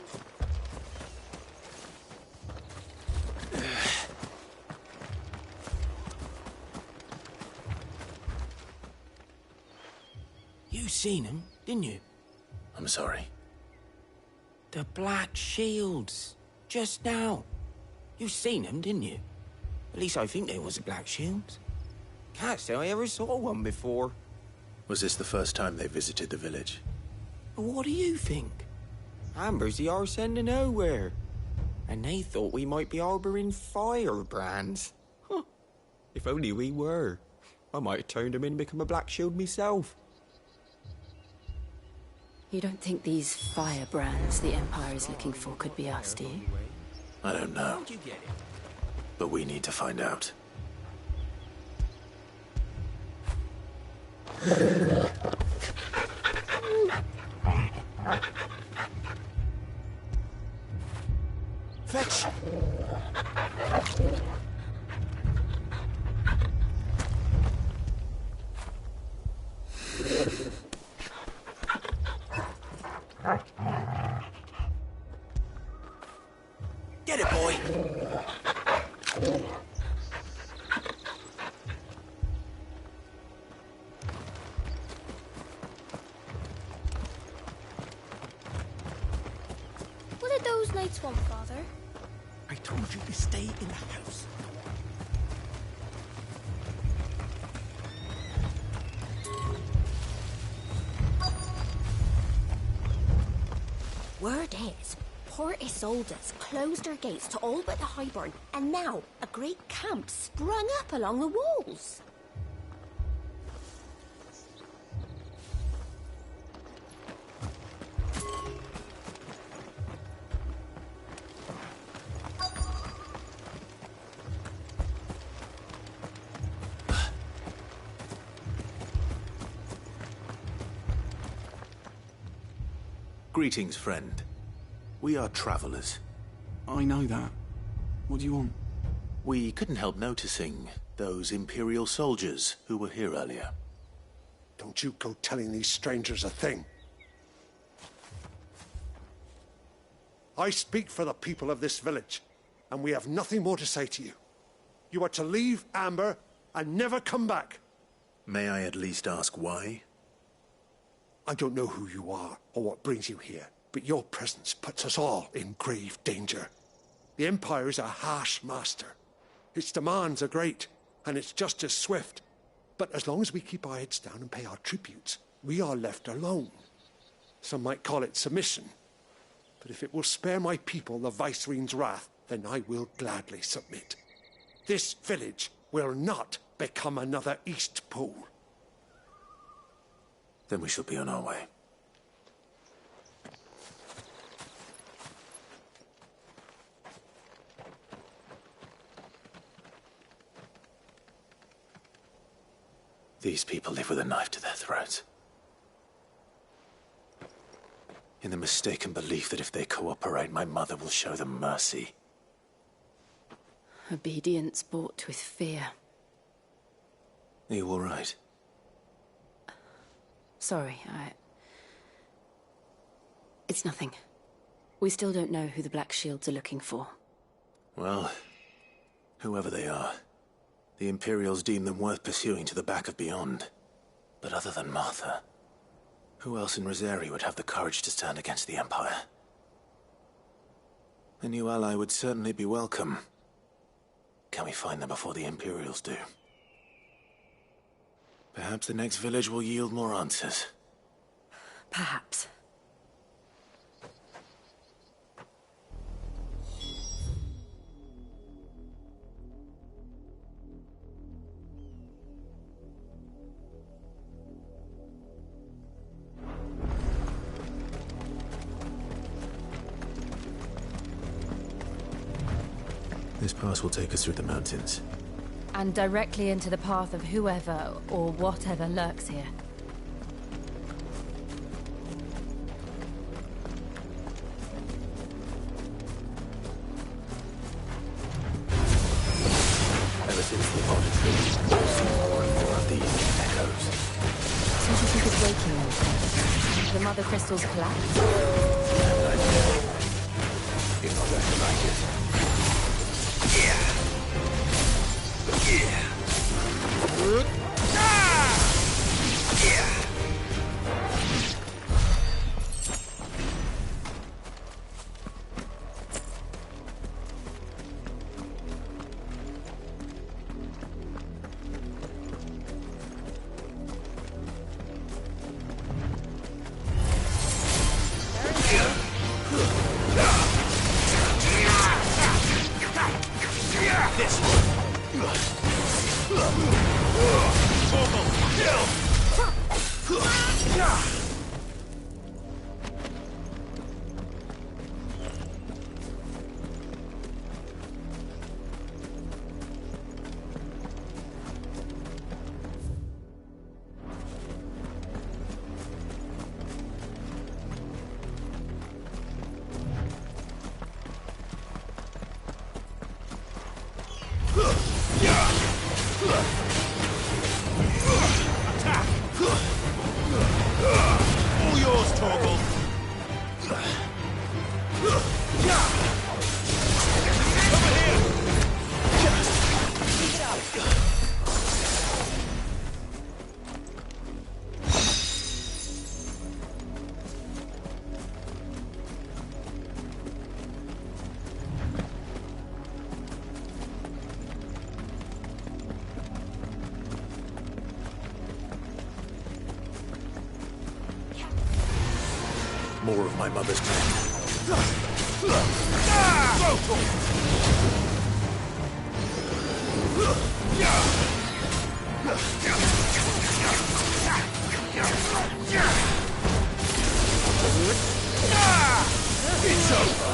You seen them, didn't you? I'm sorry. The Black Shields. Just now. You seen them, didn't you? At least I think there was a Black Shield. Can't say I ever saw one before. Was this the first time they visited the village? What do you think? Amber's the arse end of nowhere. And they thought we might be harbouring firebrands. Huh. If only we were. I might have turned them in and become a Black Shield myself. You don't think these firebrands the Empire is looking for could be us, do you? I don't know. But we need to find out. Fetch! Get it, boy! What did those knights want, Father? I told you to stay in the house. Word is, Port Isolde's closed her gates to all but the Highborn, and now a great camp sprung up along the walls. Greetings, friend. We are travelers. I know that. What do you want? We couldn't help noticing those Imperial soldiers who were here earlier. Don't you go telling these strangers a thing. I speak for the people of this village, and we have nothing more to say to you. You are to leave Amber and never come back. May I at least ask why? I don't know who you are or what brings you here, but your presence puts us all in grave danger. The Empire is a harsh master. Its demands are great, and its justice swift. But as long as we keep our heads down and pay our tributes, we are left alone. Some might call it submission. But if it will spare my people the Viceroy's wrath, then I will gladly submit. This village will not become another Eastpool. Then we shall be on our way. These people live with a knife to their throats. In the mistaken belief that if they cooperate, my mother will show them mercy. Obedience bought with fear. Are you all right? Sorry, It's nothing. We still don't know who the Black Shields are looking for. Well, whoever they are, the Imperials deem them worth pursuing to the back of beyond. But other than Martha, who else in Rosari would have the courage to stand against the Empire? A new ally would certainly be welcome. Can we find them before the Imperials do? Perhaps the next village will yield more answers. Perhaps. This pass will take us through the mountains. And directly into the path of whoever or whatever lurks here. Ever since the auditory, I've seen more and more of these echoes. So do you think it's waking them? The mother crystals collapse? You're not going to like it. All yours, Torgal. More of my mother's men. It's over.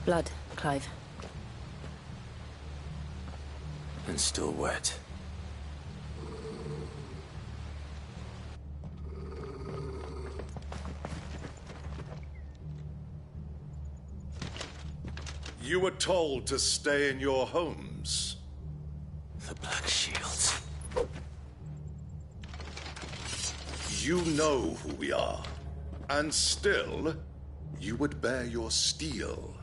Blood, Clive. And still wet. You were told to stay in your homes. The Black Shields. You know who we are. And still, you would bear your steel.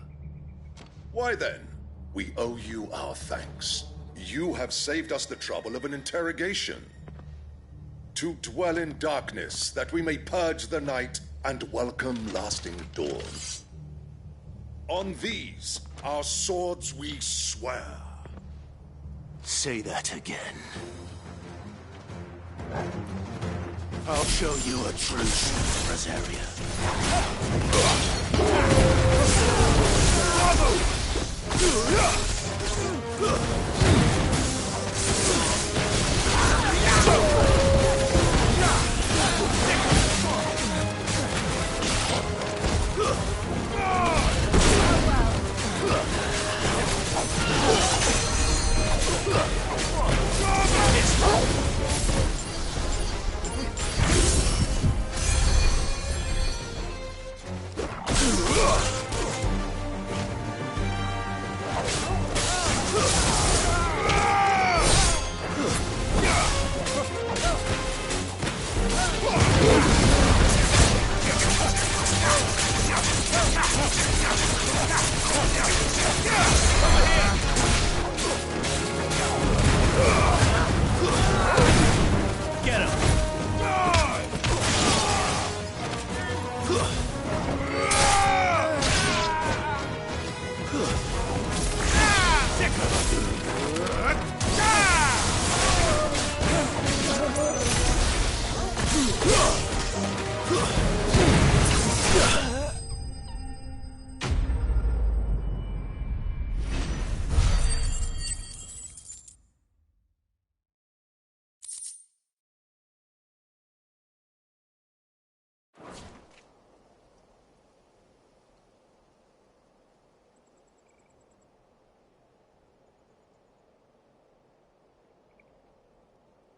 Why then, we owe you our thanks. You have saved us the trouble of an interrogation. To dwell in darkness, that we may purge the night and welcome lasting dawn. On these, our swords we swear. Say that again. I'll show you a truce, Rosaria.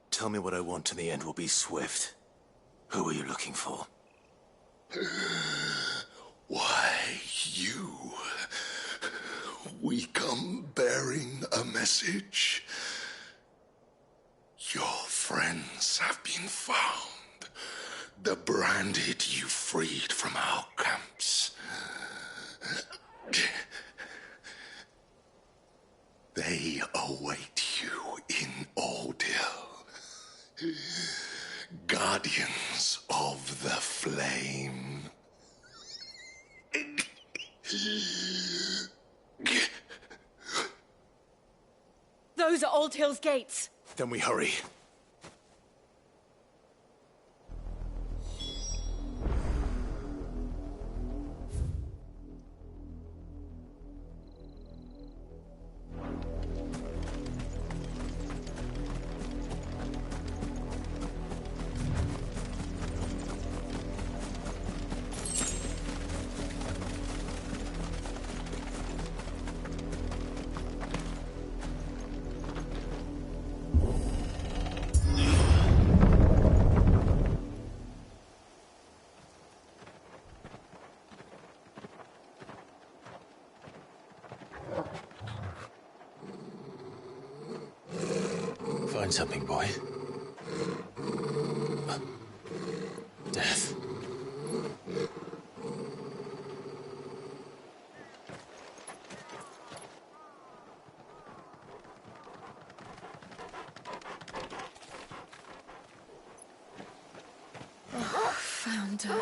Tell me what I want and the end will be swift. Who are you looking for? Why, you. We come bearing a message. Your friends have been found. The branded you freed from our camps. They await you in Ordeal. Guardians of the Flame. Those are Old Hill's gates. Then we hurry. Find something, boy. Death. Oh, found her.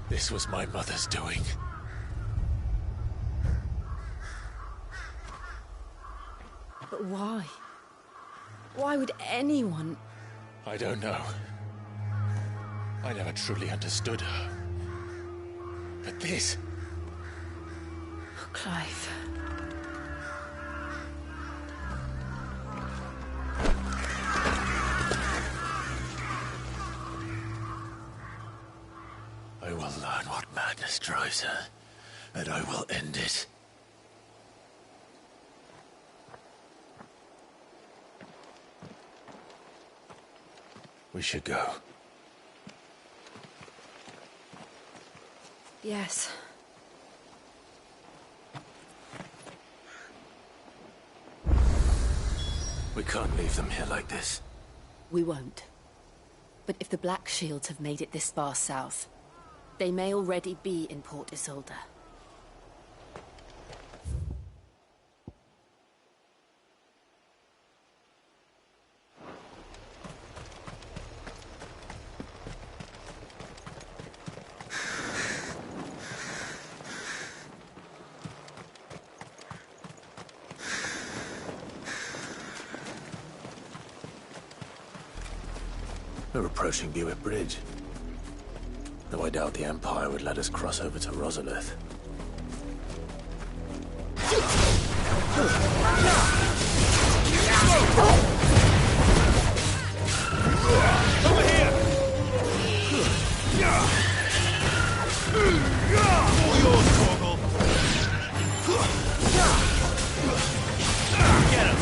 This was my mother's doing. But why? Why would anyone... I don't know. I never truly understood her. But this... Oh, Clive. I will learn what madness drives her, and I will end it. We should go. Yes. We can't leave them here like this. We won't. But if the Black Shields have made it this far south, they may already be in Port Isolde. We're approaching Buick Bridge. Though I doubt the Empire would let us cross over to Rosalith. Over here! All yours, Torgal. Get him!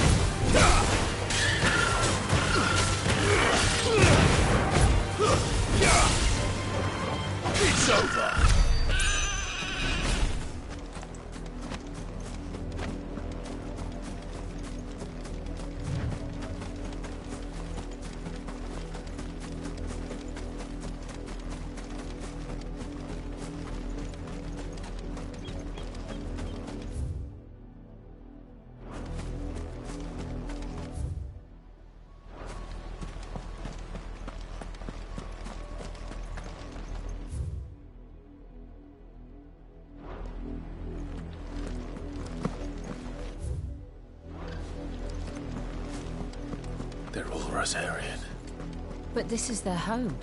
authoritarian. But this is their home.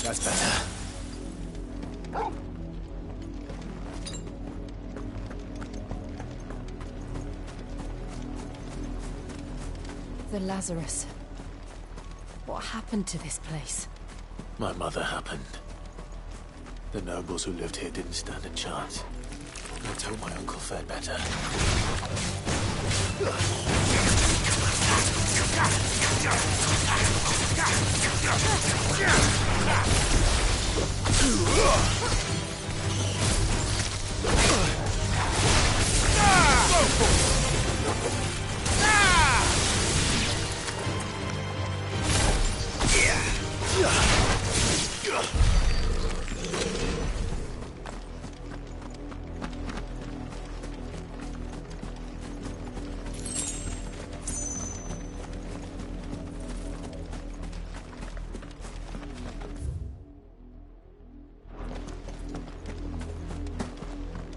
That's better. The Lazarus. What happened to this place? My mother happened. The nobles who lived here didn't stand a chance. Let's hope my uncle fared better.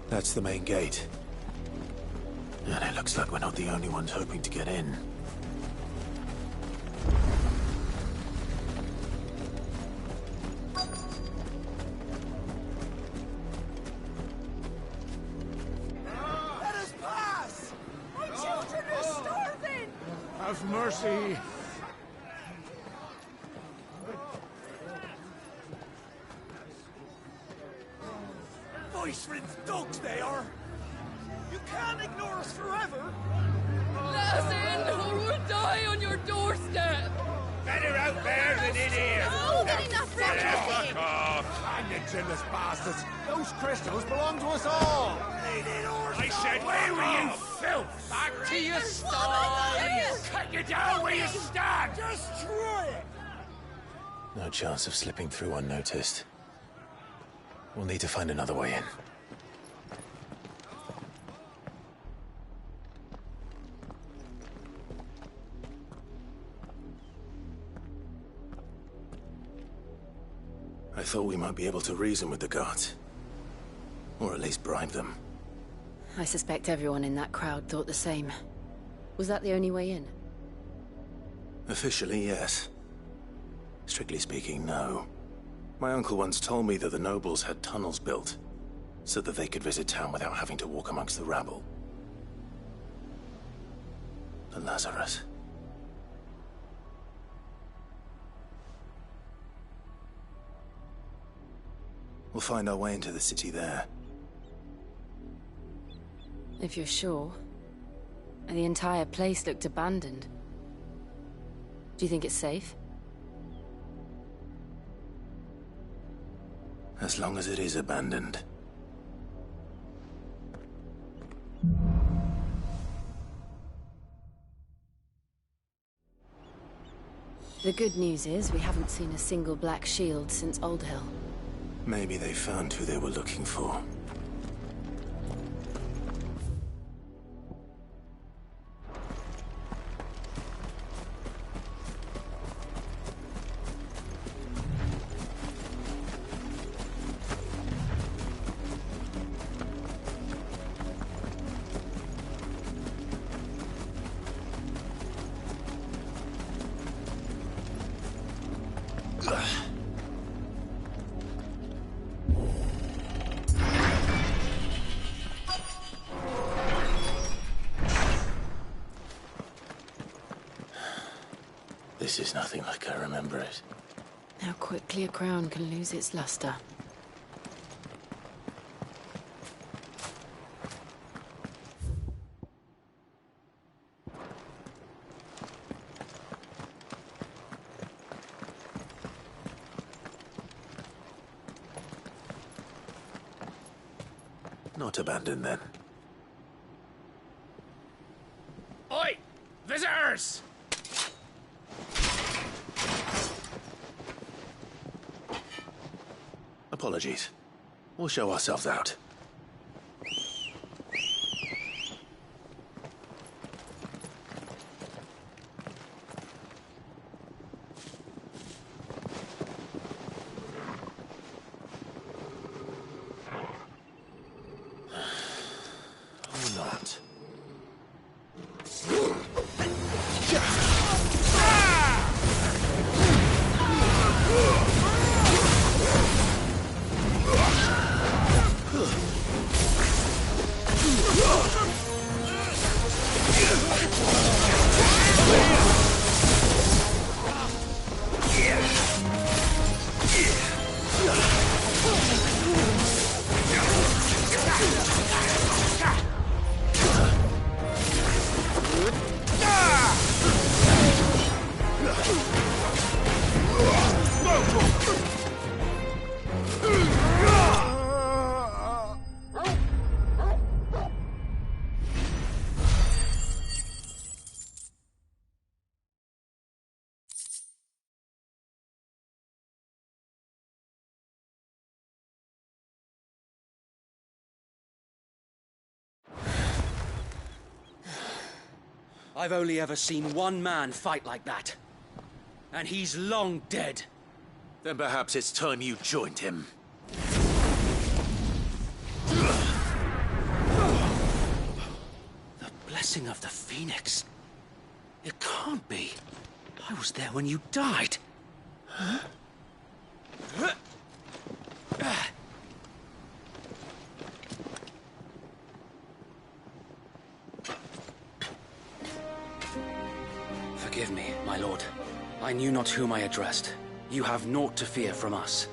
That's the main gate. And it looks like we're not the only ones hoping to get in. Let us pass! My children are starving! Have mercy. Voice-ridden dogs they are! You can't ignore us forever! Let us in, or we'll die on your doorstep! Better out there than in here! No, get enough for Fuck off! Hang the chinless bastards! Those crystals belong to us all! I said, where were you, filth? Back to your sties! Cut you down where you stand! Destroy it! No chance of slipping through unnoticed. We'll need to find another way in. I thought we might be able to reason with the guards. Or at least bribe them. I suspect everyone in that crowd thought the same. Was that the only way in? Officially, yes. Strictly speaking, no. My uncle once told me that the nobles had tunnels built, so that they could visit town without having to walk amongst the rabble. The Lazarus. We'll find our way into the city there. If you're sure. The entire place looked abandoned. Do you think it's safe? As long as it is abandoned. The good news is we haven't seen a single black shield since Old Hill. Maybe they found who they were looking for. This This is nothing like I remember it. How quickly a crown can lose its luster. Not abandoned, then. Oi! Visitors! Apologies. We'll show ourselves out. Or not. I've only ever seen one man fight like that. And he's long dead. Then perhaps it's time you joined him. The blessing of the Phoenix. It can't be. I was there when you died. Huh? Forgive me, my lord. I knew not whom I addressed. You have naught to fear from us.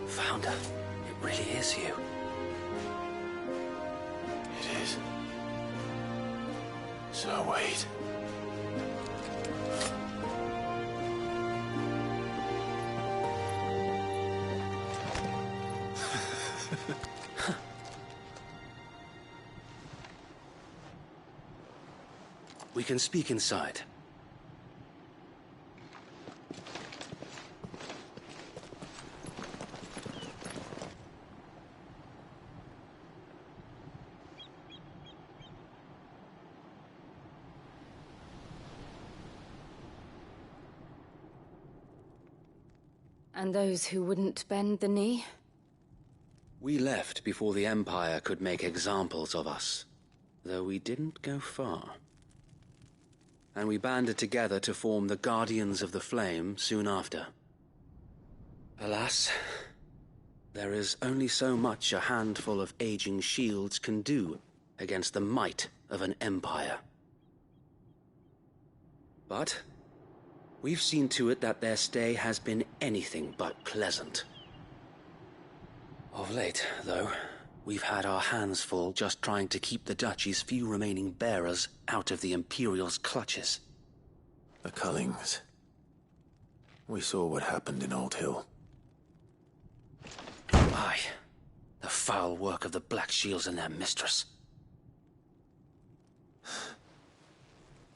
Founder, it really is you. It is. So wait. We can speak inside. And those who wouldn't bend the knee? We left before the Empire could make examples of us, though we didn't go far. And we banded together to form the Guardians of the Flame soon after. Alas, there is only so much a handful of aging shields can do against the might of an empire. But we've seen to it that their stay has been anything but pleasant. Of late, though, we've had our hands full just trying to keep the Duchy's few remaining bearers out of the Imperial's clutches. The Cullings. We saw what happened in Old Hill. Aye. The foul work of the Black Shields and their mistress.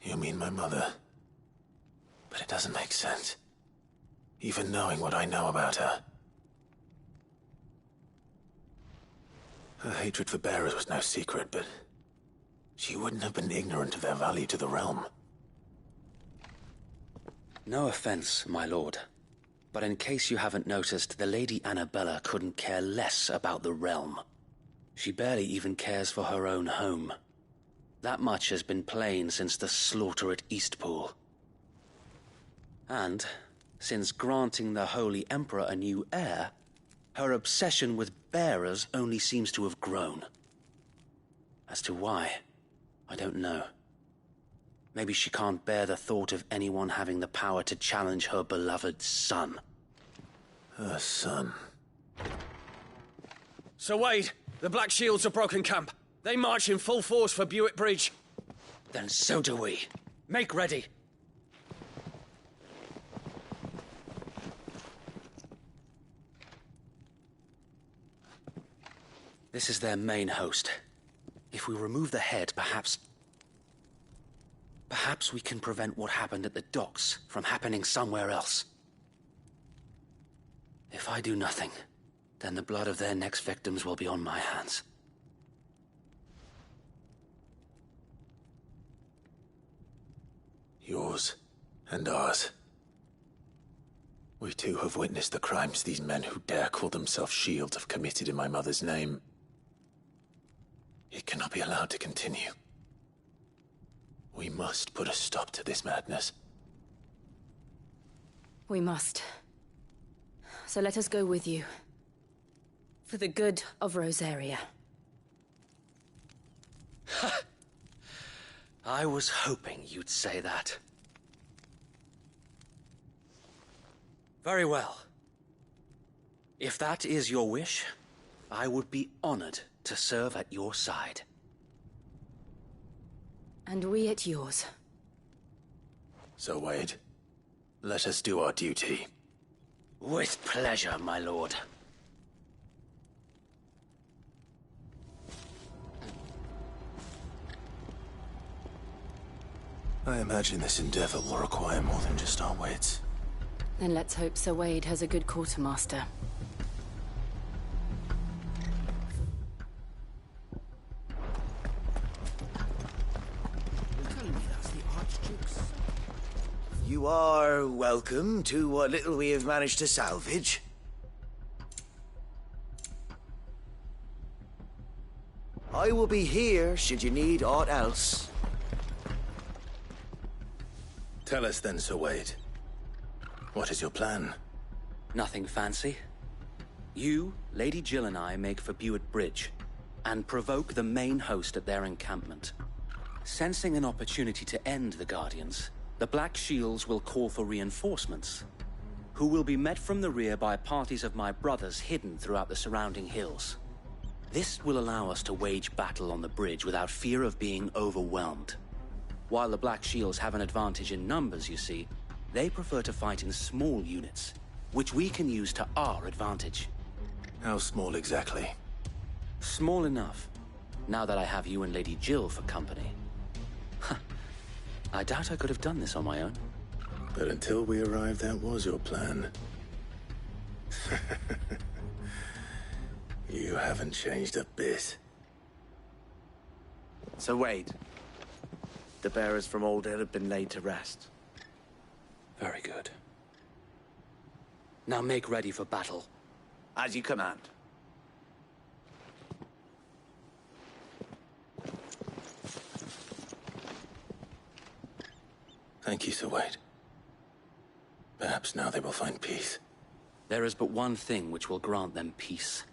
You mean my mother? But it doesn't make sense. Even knowing what I know about her. Her hatred for bearers was no secret, but she wouldn't have been ignorant of their value to the realm. No offense, my lord, but in case you haven't noticed, the Lady Annabella couldn't care less about the realm. She barely even cares for her own home. That much has been plain since the slaughter at Eastpool. And, since granting the Holy Emperor a new heir, her obsession with bearers only seems to have grown. As to why, I don't know. Maybe she can't bear the thought of anyone having the power to challenge her beloved son. Her son. Sir Wade, the Black Shields have broken camp. They march in full force for Buick Bridge. Then so do we. Make ready. This is their main host. If we remove the head, perhaps we can prevent what happened at the docks from happening somewhere else. If I do nothing, then the blood of their next victims will be on my hands. Yours and ours. We too have witnessed the crimes these men who dare call themselves Shields have committed in my mother's name. It cannot be allowed to continue. We must put a stop to this madness. We must. So let us go with you. For the good of Rosaria. I was hoping you'd say that. Very well. If that is your wish, I would be honored to serve at your side. And we at yours. So, Wade, let us do our duty. With pleasure, my lord. I imagine this endeavor will require more than just our wits. Then let's hope Sir Wade has a good quartermaster. You are welcome to what little we have managed to salvage. I will be here should you need aught else. Tell us then, Sir Wade. What is your plan? Nothing fancy. You, Lady Jill and I make for Buick Bridge, and provoke the main host at their encampment. Sensing an opportunity to end the Guardians, the Black Shields will call for reinforcements, who will be met from the rear by parties of my brothers hidden throughout the surrounding hills. This will allow us to wage battle on the bridge without fear of being overwhelmed. While the Black Shields have an advantage in numbers, you see, they prefer to fight in small units, which we can use to our advantage. How small exactly? Small enough, now that I have you and Lady Jill for company. I doubt I could have done this on my own. But until we arrived, that was your plan. You haven't changed a bit. So Wade, the bearers from Old Hill have been laid to rest. Very good. Now make ready for battle. As you command. Thank you, Sir Wade. Perhaps now they will find peace. There is but one thing which will grant them peace.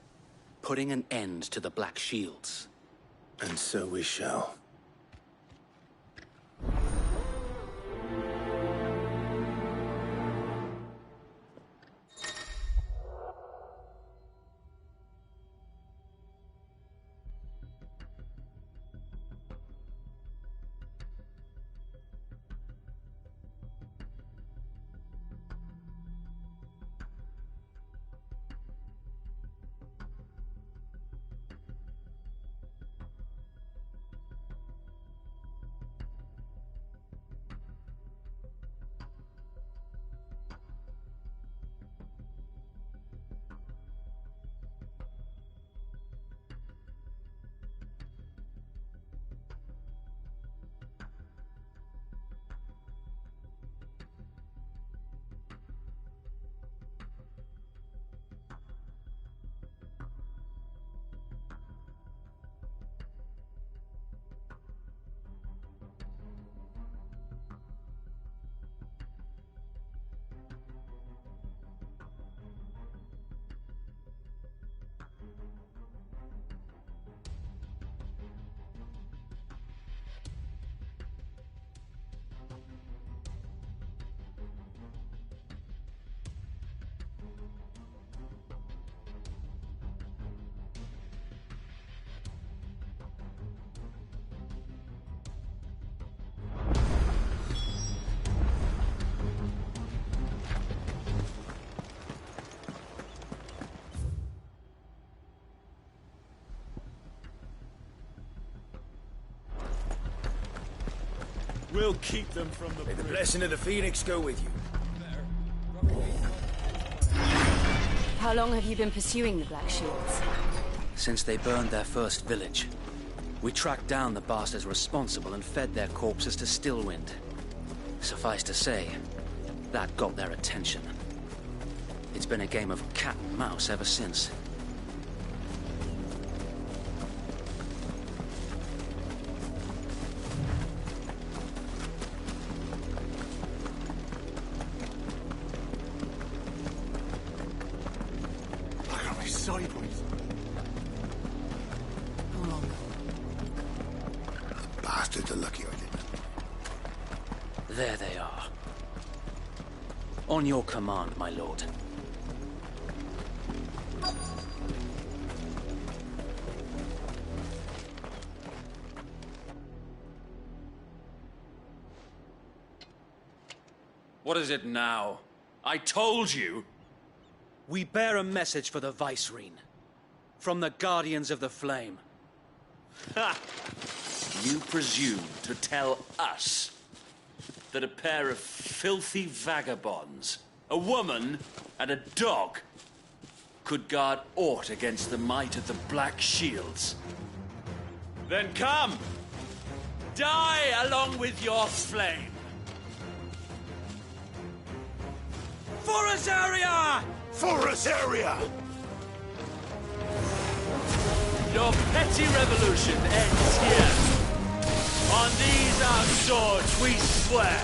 Putting an end to the Black Shields. And so we shall. We'll keep them from the... May the blessing of the Phoenix go with you. How long have you been pursuing the Black Shields? Since they burned their first village. We tracked down the bastards responsible and fed their corpses to Stillwind. Suffice to say, that got their attention. It's been a game of cat and mouse ever since. I got me sideways. How long? The bastards are lucky I didn't. There they are. On your command, my lord. What is it now? I told you! We bear a message for the Vicereine. From the Guardians of the Flame. Ha! You presume to tell us that a pair of filthy vagabonds, a woman and a dog, could guard aught against the might of the Black Shields? Then come! Die along with your flame! For Azaria! For Azaria! Your petty revolution ends here. On these our swords we swear.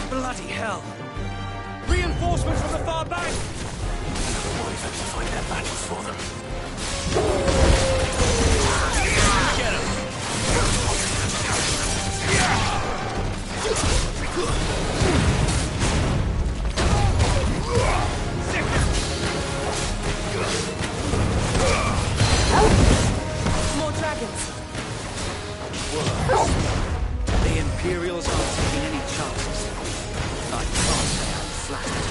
Bloody hell! Reinforcements from the far bank! Boys have to fight their battles for them. Get him! More dragons! The Imperials aren't taking any chances. I can't say I'm flattered.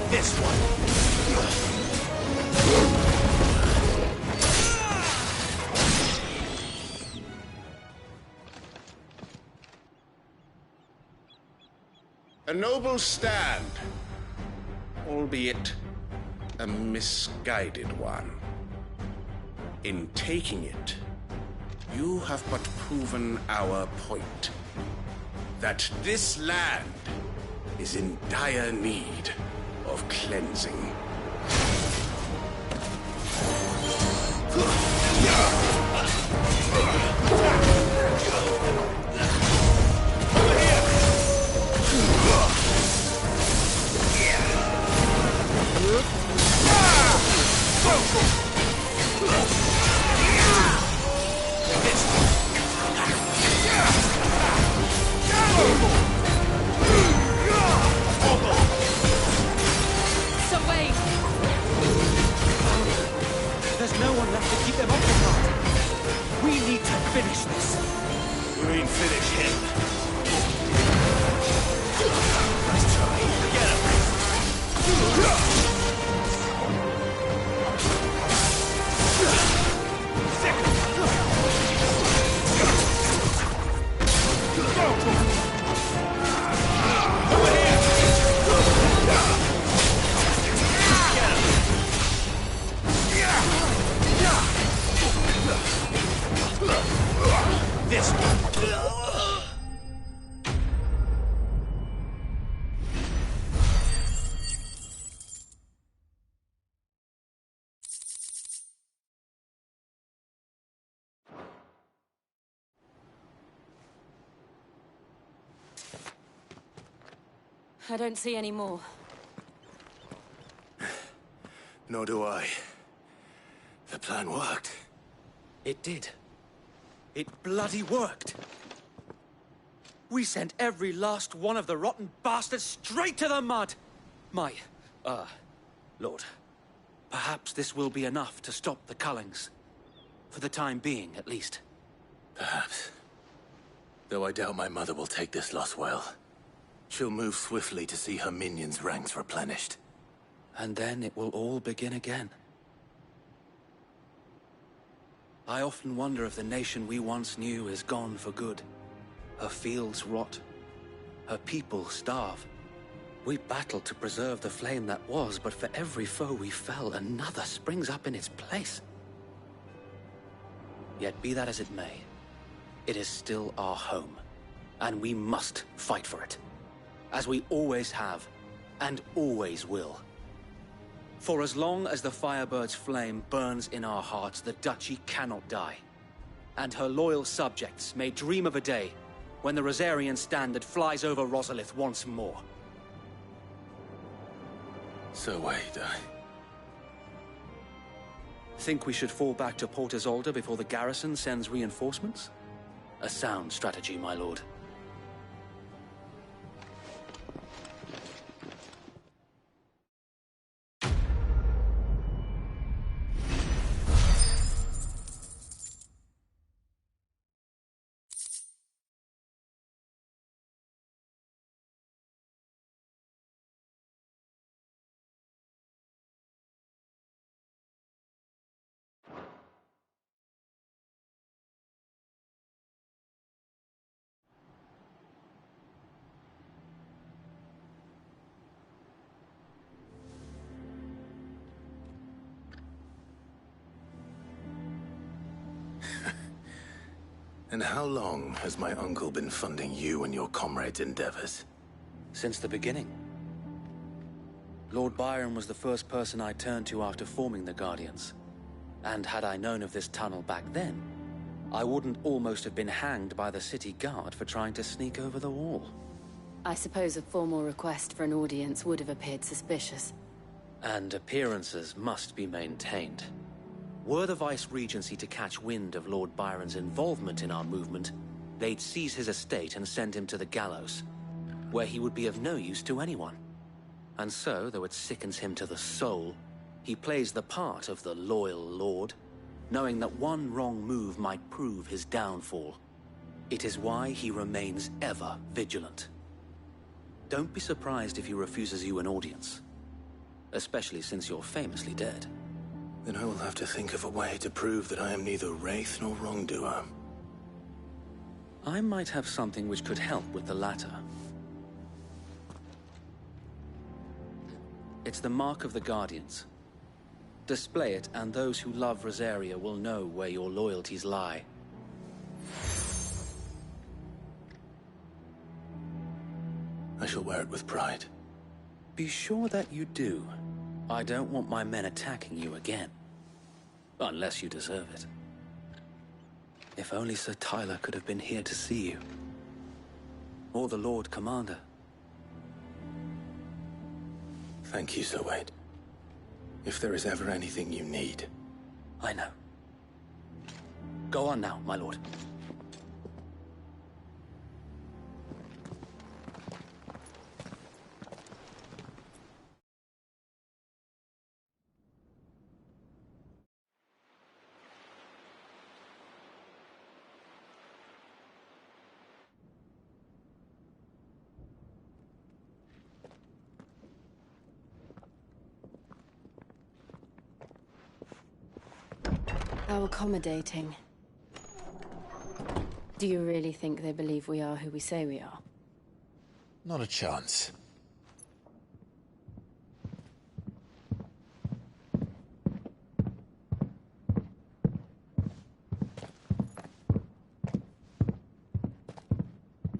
This one. A noble stand, albeit a misguided one. In taking it, you have but proven our point. That this land is in dire need of cleansing. There's no one left to keep them occupied. We need to finish this. You mean finish him? Nice try. Get him! This one. I don't see any more. Nor do I. The plan worked. It did. It bloody worked. We sent every last one of the rotten bastards straight to the mud! Lord, perhaps this will be enough to stop the Cullings. For the time being, at least. Perhaps. Though I doubt my mother will take this loss well. She'll move swiftly to see her minions' ranks replenished. And then it will all begin again. I often wonder if the nation we once knew is gone for good. Her fields rot. Her people starve. We battled to preserve the flame that was, but for every foe we fell, another springs up in its place. Yet be that as it may, it is still our home, and we must fight for it. As we always have, and always will. For as long as the Firebird's flame burns in our hearts, the Duchy cannot die. And her loyal subjects may dream of a day when the Rosarian standard flies over Rosalith once more. So wait, Think we should fall back to Port Isolde before the garrison sends reinforcements? A sound strategy, my lord. And how long has my uncle been funding you and your comrades' endeavors? Since the beginning. Lord Byron was the first person I turned to after forming the Guardians. And had I known of this tunnel back then, I wouldn't almost have been hanged by the city guard for trying to sneak over the wall. I suppose a formal request for an audience would have appeared suspicious. And appearances must be maintained. Were the Vice-Regency to catch wind of Lord Byron's involvement in our movement, they'd seize his estate and send him to the gallows, where he would be of no use to anyone. And so, though it sickens him to the soul, he plays the part of the loyal lord, knowing that one wrong move might prove his downfall. It is why he remains ever vigilant. Don't be surprised if he refuses you an audience, especially since you're famously dead. Then I will have to think of a way to prove that I am neither wraith nor wrongdoer. I might have something which could help with the latter. It's the Mark of the Guardians. Display it, and those who love Rosaria will know where your loyalties lie. I shall wear it with pride. Be sure that you do. I don't want my men attacking you again. Unless you deserve it. If only Sir Tyler could have been here to see you. Or the Lord Commander. Thank you, Sir Wade. If there is ever anything you need... I know. Go on now, my lord. How accommodating. Do you really think they believe we are who we say we are? Not a chance.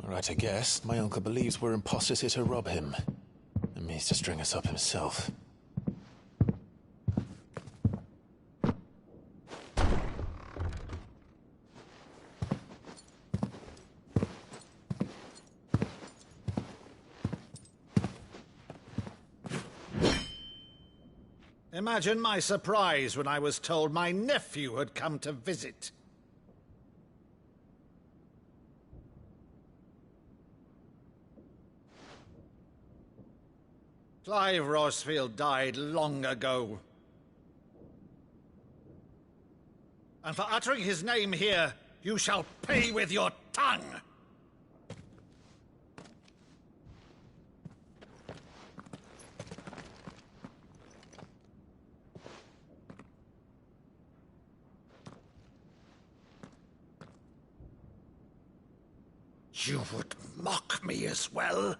Right, I guess. My uncle believes we're imposters here to rob him. And means to string us up himself. Imagine my surprise when I was told my nephew had come to visit. Clive Rosefield died long ago. And for uttering his name here, you shall pay with your tongue! You would mock me as well?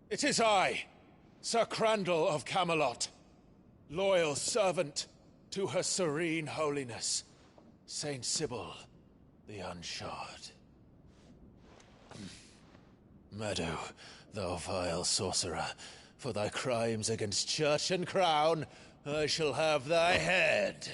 It is I, Sir Crandall of Camelot, loyal servant to Her Serene Holiness, Saint Sybil the Unshod. Meadow, thou vile sorcerer, for thy crimes against church and crown, I shall have thy head.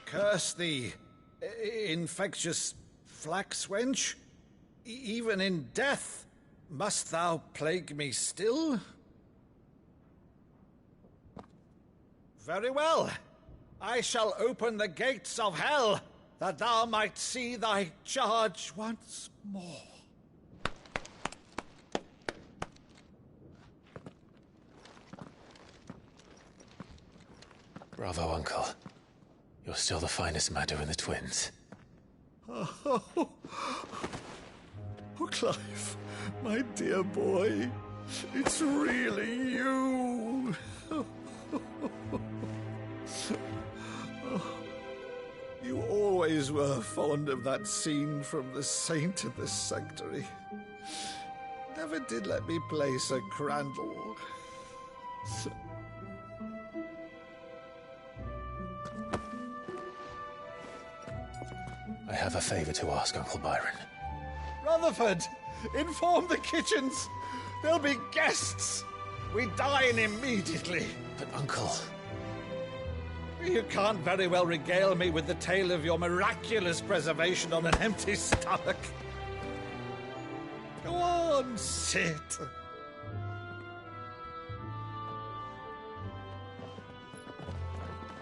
Curse thee, infectious flax wench. Even in death, must thou plague me still? Very well. I shall open the gates of hell, that thou might see thy charge once more. Bravo, Uncle. You're still the finest Meadow in the twins. Oh, Clive, my dear boy, it's really you. You always were fond of that scene from The Saint of the Sanctuary. Never did let me play Sir Crandall. I have a favor to ask, Uncle Byron. Rutherford, inform the kitchens. There'll be guests. We dine immediately. But, Uncle... You can't very well regale me with the tale of your miraculous preservation on an empty stomach. Go on, sit.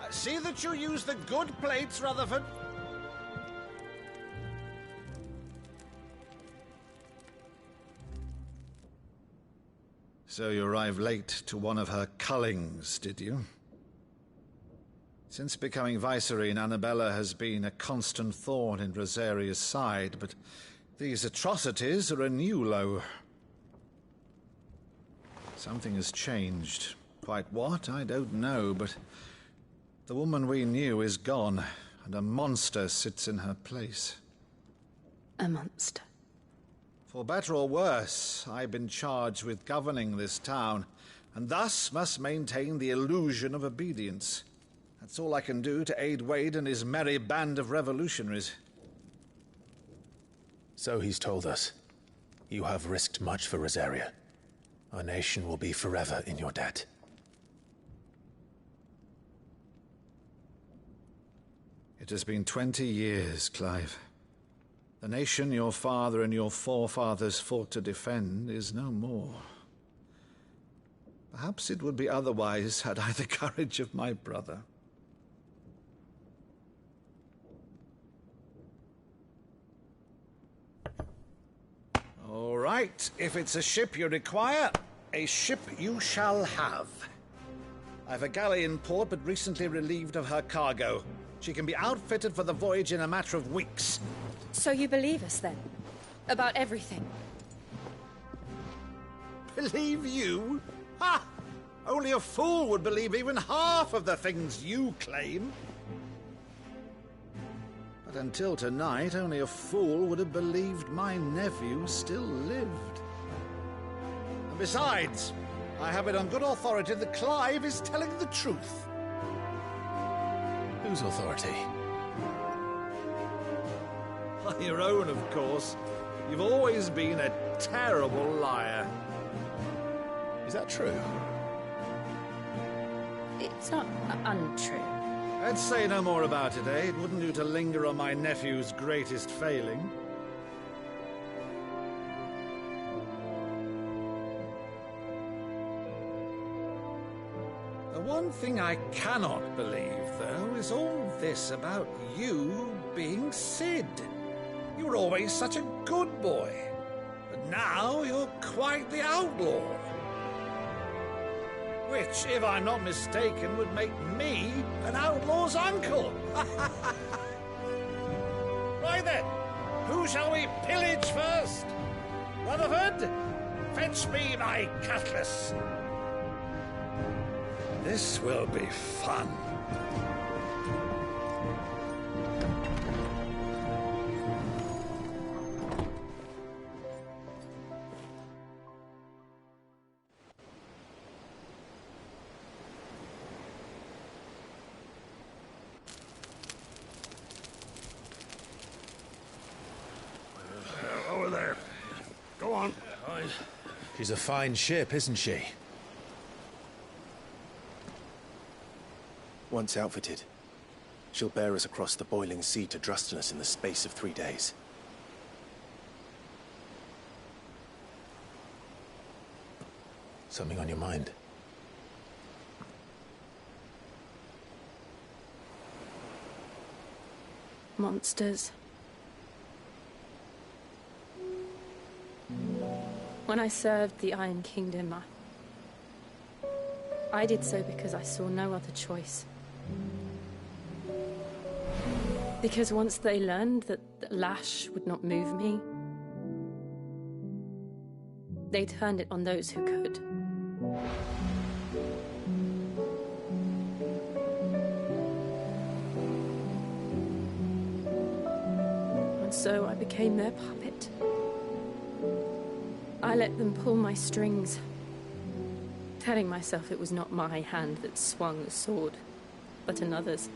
See that you use the good plates, Rutherford. So you arrived late to one of her cullings, did you? Since becoming Vicereine, Annabella has been a constant thorn in Rosaria's side, but these atrocities are a new low. Something has changed. Quite what, I don't know, but the woman we knew is gone, and a monster sits in her place. A monster? For better or worse, I've been charged with governing this town, and thus must maintain the illusion of obedience. That's all I can do to aid Wade and his merry band of revolutionaries. So he's told us. You have risked much for Rosaria. Our nation will be forever in your debt. It has been 20 years, Clive. The nation your father and your forefathers fought to defend is no more. Perhaps it would be otherwise had I the courage of my brother. All right, if it's a ship you require, a ship you shall have. I've a galley in port, but recently relieved of her cargo. She can be outfitted for the voyage in a matter of weeks. So you believe us, then? About everything? Believe you? Ha! Only a fool would believe even half of the things you claim. But until tonight, only a fool would have believed my nephew still lived. And besides, I have it on good authority that Clive is telling the truth. Whose authority? Your own, of course. You've always been a terrible liar. Is that true? It's not untrue. I'd say no more about it, eh? It wouldn't do to linger on my nephew's greatest failing. The one thing I cannot believe, though, is all this about you being Cid. You were always such a good boy, but now you're quite the outlaw. Which, if I'm not mistaken, would make me an outlaw's uncle. Right then, who shall we pillage first? Rutherford, fetch me my cutlass. This will be fun. Over there. Go on. She's a fine ship, isn't she? Once outfitted, she'll bear us across the boiling sea to Drustinus in the space of 3 days. Something on your mind? Monsters. When I served the Iron Kingdom, I did so because I saw no other choice. Because once they learned that the lash would not move me, they turned it on those who could. And so I became their puppet. I let them pull my strings, telling myself it was not my hand that swung the sword, but another's.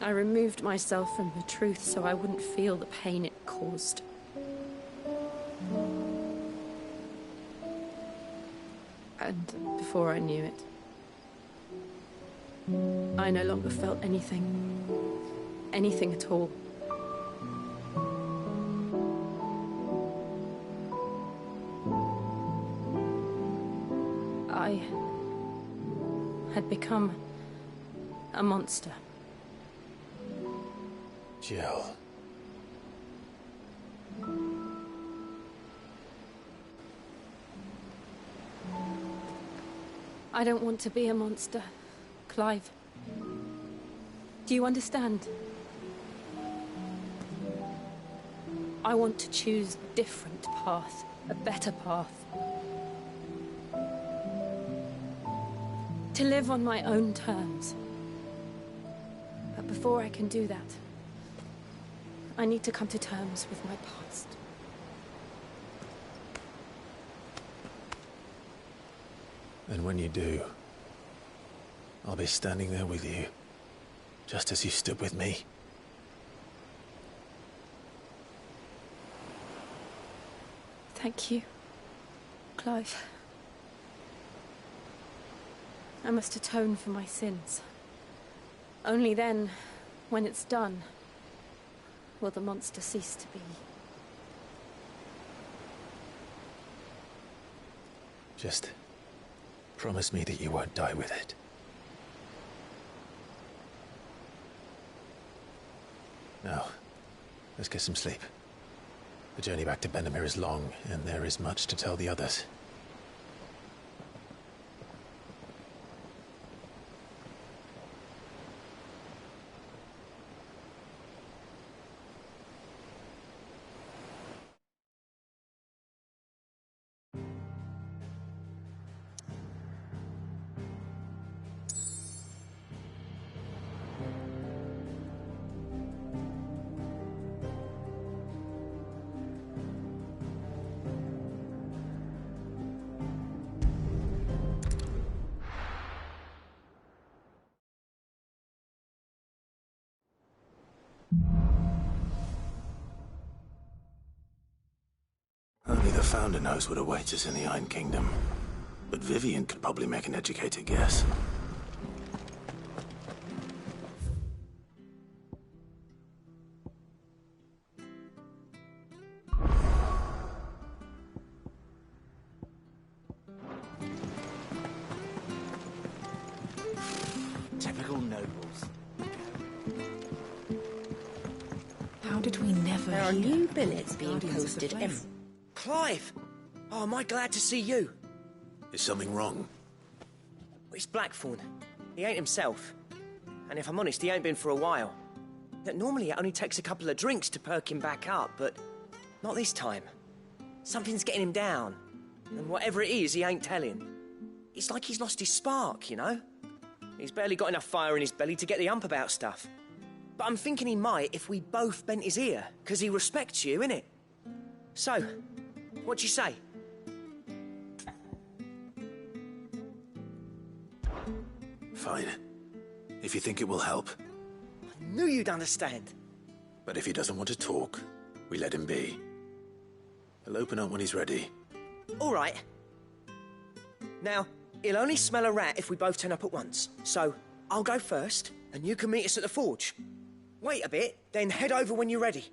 I removed myself from the truth so I wouldn't feel the pain it caused. And before I knew it, I no longer felt anything. Anything at all. I had become a monster. Jill. I don't want to be a monster, Clive. Do you understand? I want to choose a different path, a better path. To live on my own terms. But before I can do that, I need to come to terms with my past. And when you do, I'll be standing there with you, just as you stood with me. Thank you, Clive. I must atone for my sins. Only then, when it's done, will the monster cease to be. Just promise me that you won't die with it. Now, let's get some sleep. The journey back to Benamir is long, and there is much to tell the others. Only the Founder knows what awaits us in the Iron Kingdom. But Vivian could probably make an educated guess. Typical nobles. How did we never There are hear new of billets these being Guardians of the posted Flame? every... Clive! Oh, am I glad to see you? Is something wrong? It's Blackthorn. He ain't himself. And if I'm honest, he ain't been for a while. Normally it only takes a couple of drinks to perk him back up, but not this time. Something's getting him down. And whatever it is, he ain't telling. It's like he's lost his spark, you know? He's barely got enough fire in his belly to get the ump about stuff. But I'm thinking he might if we both bent his ear, because he respects you, innit? So, what do you say? Fine. If you think it will help. I knew you'd understand. But if he doesn't want to talk, we let him be. He'll open up when he's ready. All right. Now, he'll only smell a rat if we both turn up at once. So, I'll go first, and you can meet us at the forge. Wait a bit, then head over when you're ready.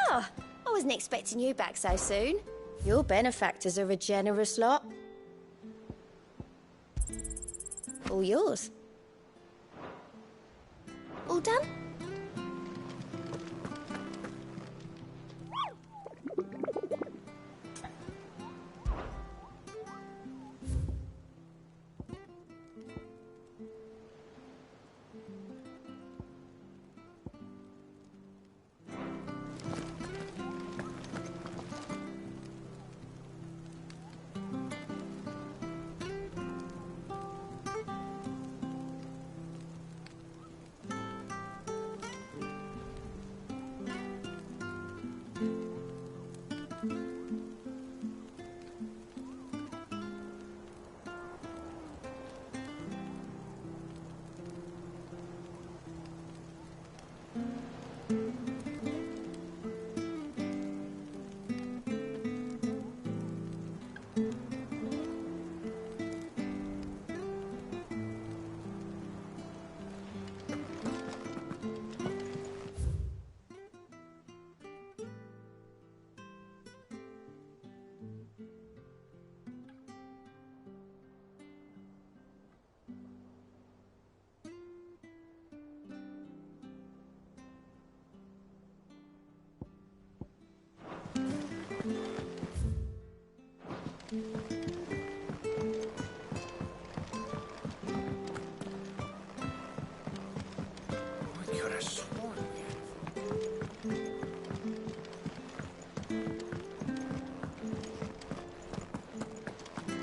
Oh, I wasn't expecting you back so soon. Your benefactors are a generous lot. All yours. All done?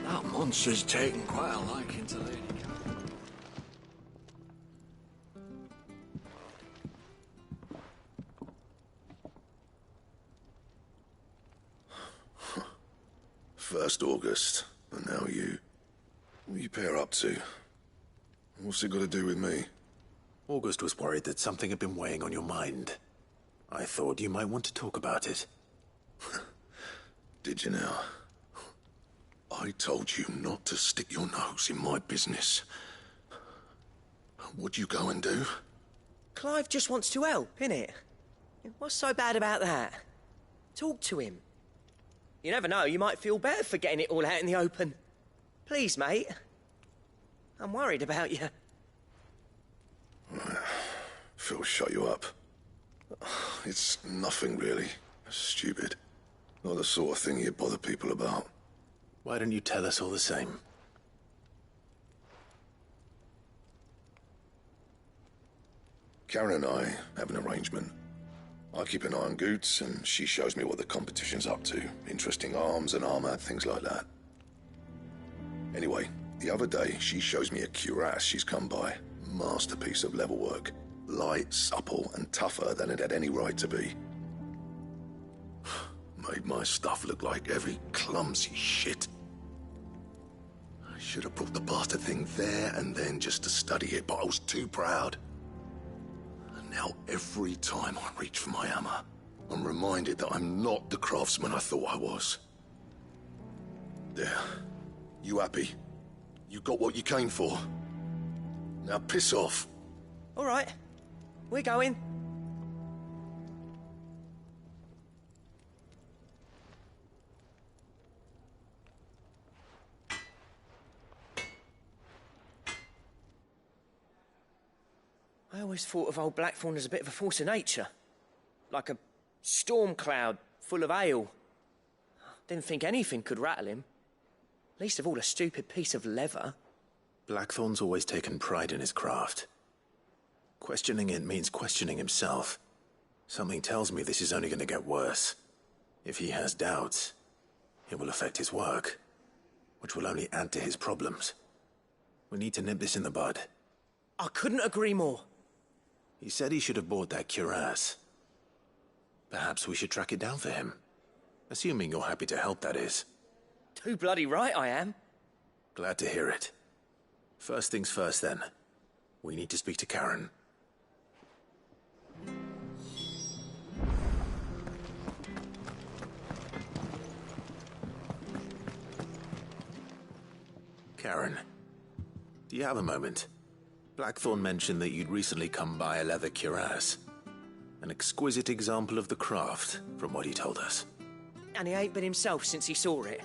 That monster's taken quite a liking to Lady Catherine. First August, and now you. What are you pair up to? What's it got to do with me? August was worried that something had been weighing on your mind. I thought you might want to talk about it. Did you now? I told you not to stick your nose in my business. What'd you go and do? Clive just wants to help, innit? What's so bad about that? Talk to him. You never know, you might feel better for getting it all out in the open. Please, mate. I'm worried about you. Phil shut you up. It's nothing really. Stupid. Not the sort of thing you bother people about. Why don't you tell us all the same? Karen and I have an arrangement. I keep an eye on Goots, and she shows me what the competition's up to. Interesting arms and armor, things like that. Anyway, the other day, she shows me a cuirass she's come by. Masterpiece of level work. Light, supple, and tougher than it had any right to be. Made my stuff look like every clumsy shit. I should have brought the bastard thing there and then just to study it, but I was too proud. And now every time I reach for my hammer, I'm reminded that I'm not the craftsman I thought I was. There. You happy? You got what you came for? Now piss off. All right. We're going. I always thought of old Blackthorn as a bit of a force of nature. Like a storm cloud full of ale. Didn't think anything could rattle him. Least of all a stupid piece of leather. Blackthorn's always taken pride in his craft. Questioning it means questioning himself. Something tells me this is only going to get worse. If he has doubts, it will affect his work, which will only add to his problems. We need to nip this in the bud. I couldn't agree more. He said he should have bought that cuirass. Perhaps we should track it down for him. Assuming you're happy to help, that is. Too bloody right I am. Glad to hear it. First things first, then. We need to speak to Karen. Karen, do you have a moment? Blackthorn mentioned that you'd recently come by a leather cuirass. An exquisite example of the craft, from what he told us. And he ain't been himself since he saw it.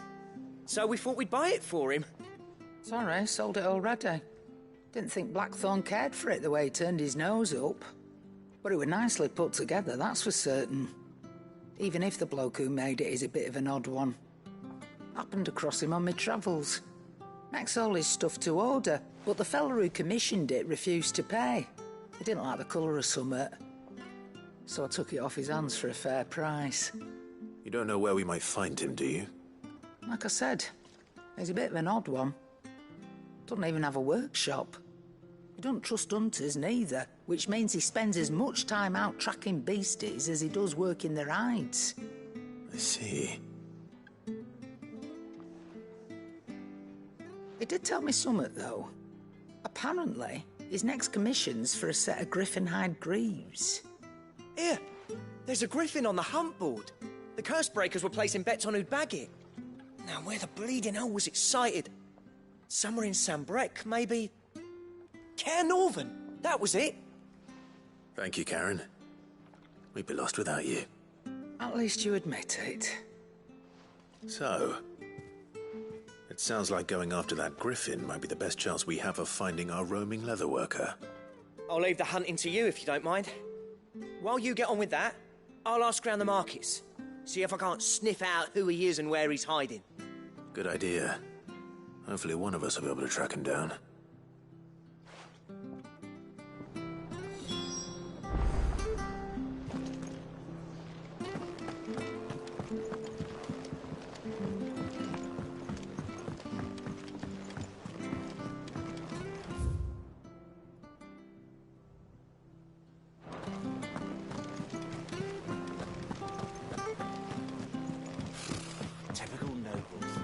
So we thought we'd buy it for him. Sorry, sold it already. Didn't think Blackthorn cared for it the way he turned his nose up. But it was nicely put together, that's for certain. Even if the bloke who made it is a bit of an odd one. Happened across him on my travels. Makes all his stuff to order, but the fella who commissioned it refused to pay. He didn't like the colour of summit. So I took it off his hands for a fair price. You don't know where we might find him, do you? Like I said, he's a bit of an odd one. Doesn't even have a workshop. He doesn't trust hunters neither, which means he spends as much time out tracking beasties as he does working their hides. I see. He did tell me something, though. Apparently, his next commission's for a set of griffin hide greaves. Here, there's a griffin on the hunt board. The curse breakers were placing bets on who'd bag it. Now, where the bleeding hell was it sighted? Somewhere in Sambrec, maybe... Caer Northern, that was it. Thank you, Karen. We'd be lost without you. At least you admit it. So, it sounds like going after that griffin might be the best chance we have of finding our roaming leatherworker. I'll leave the hunting to you if you don't mind. While you get on with that, I'll ask round the markets. See if I can't sniff out who he is and where he's hiding. Good idea. Hopefully one of us will be able to track him down. Typical nobles.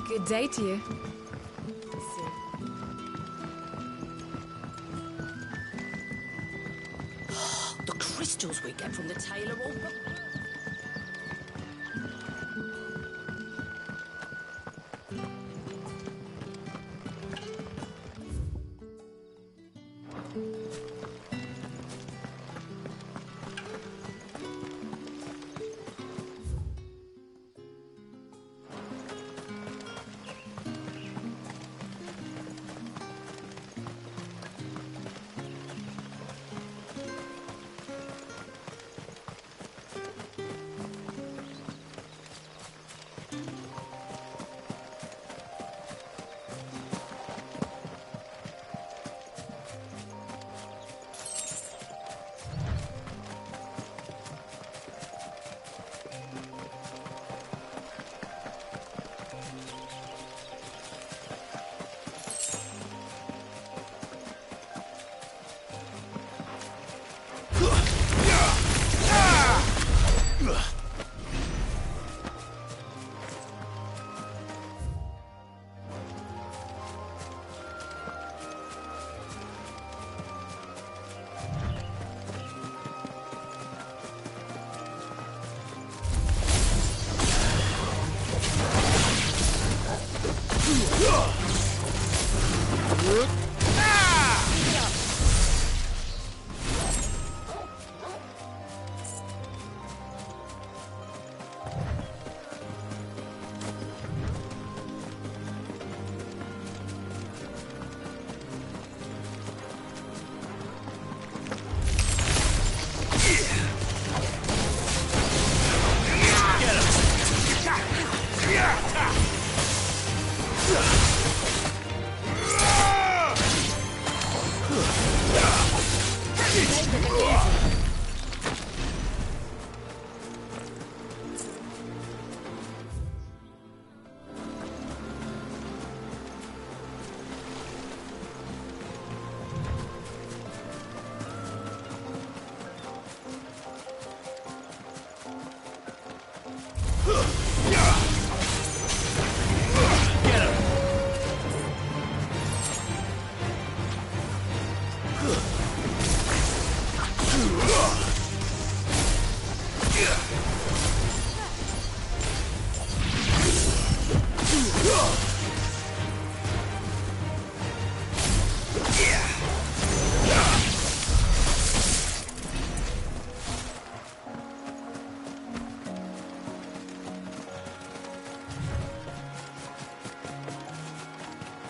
Good day to you. The crystals we get from the tailor all...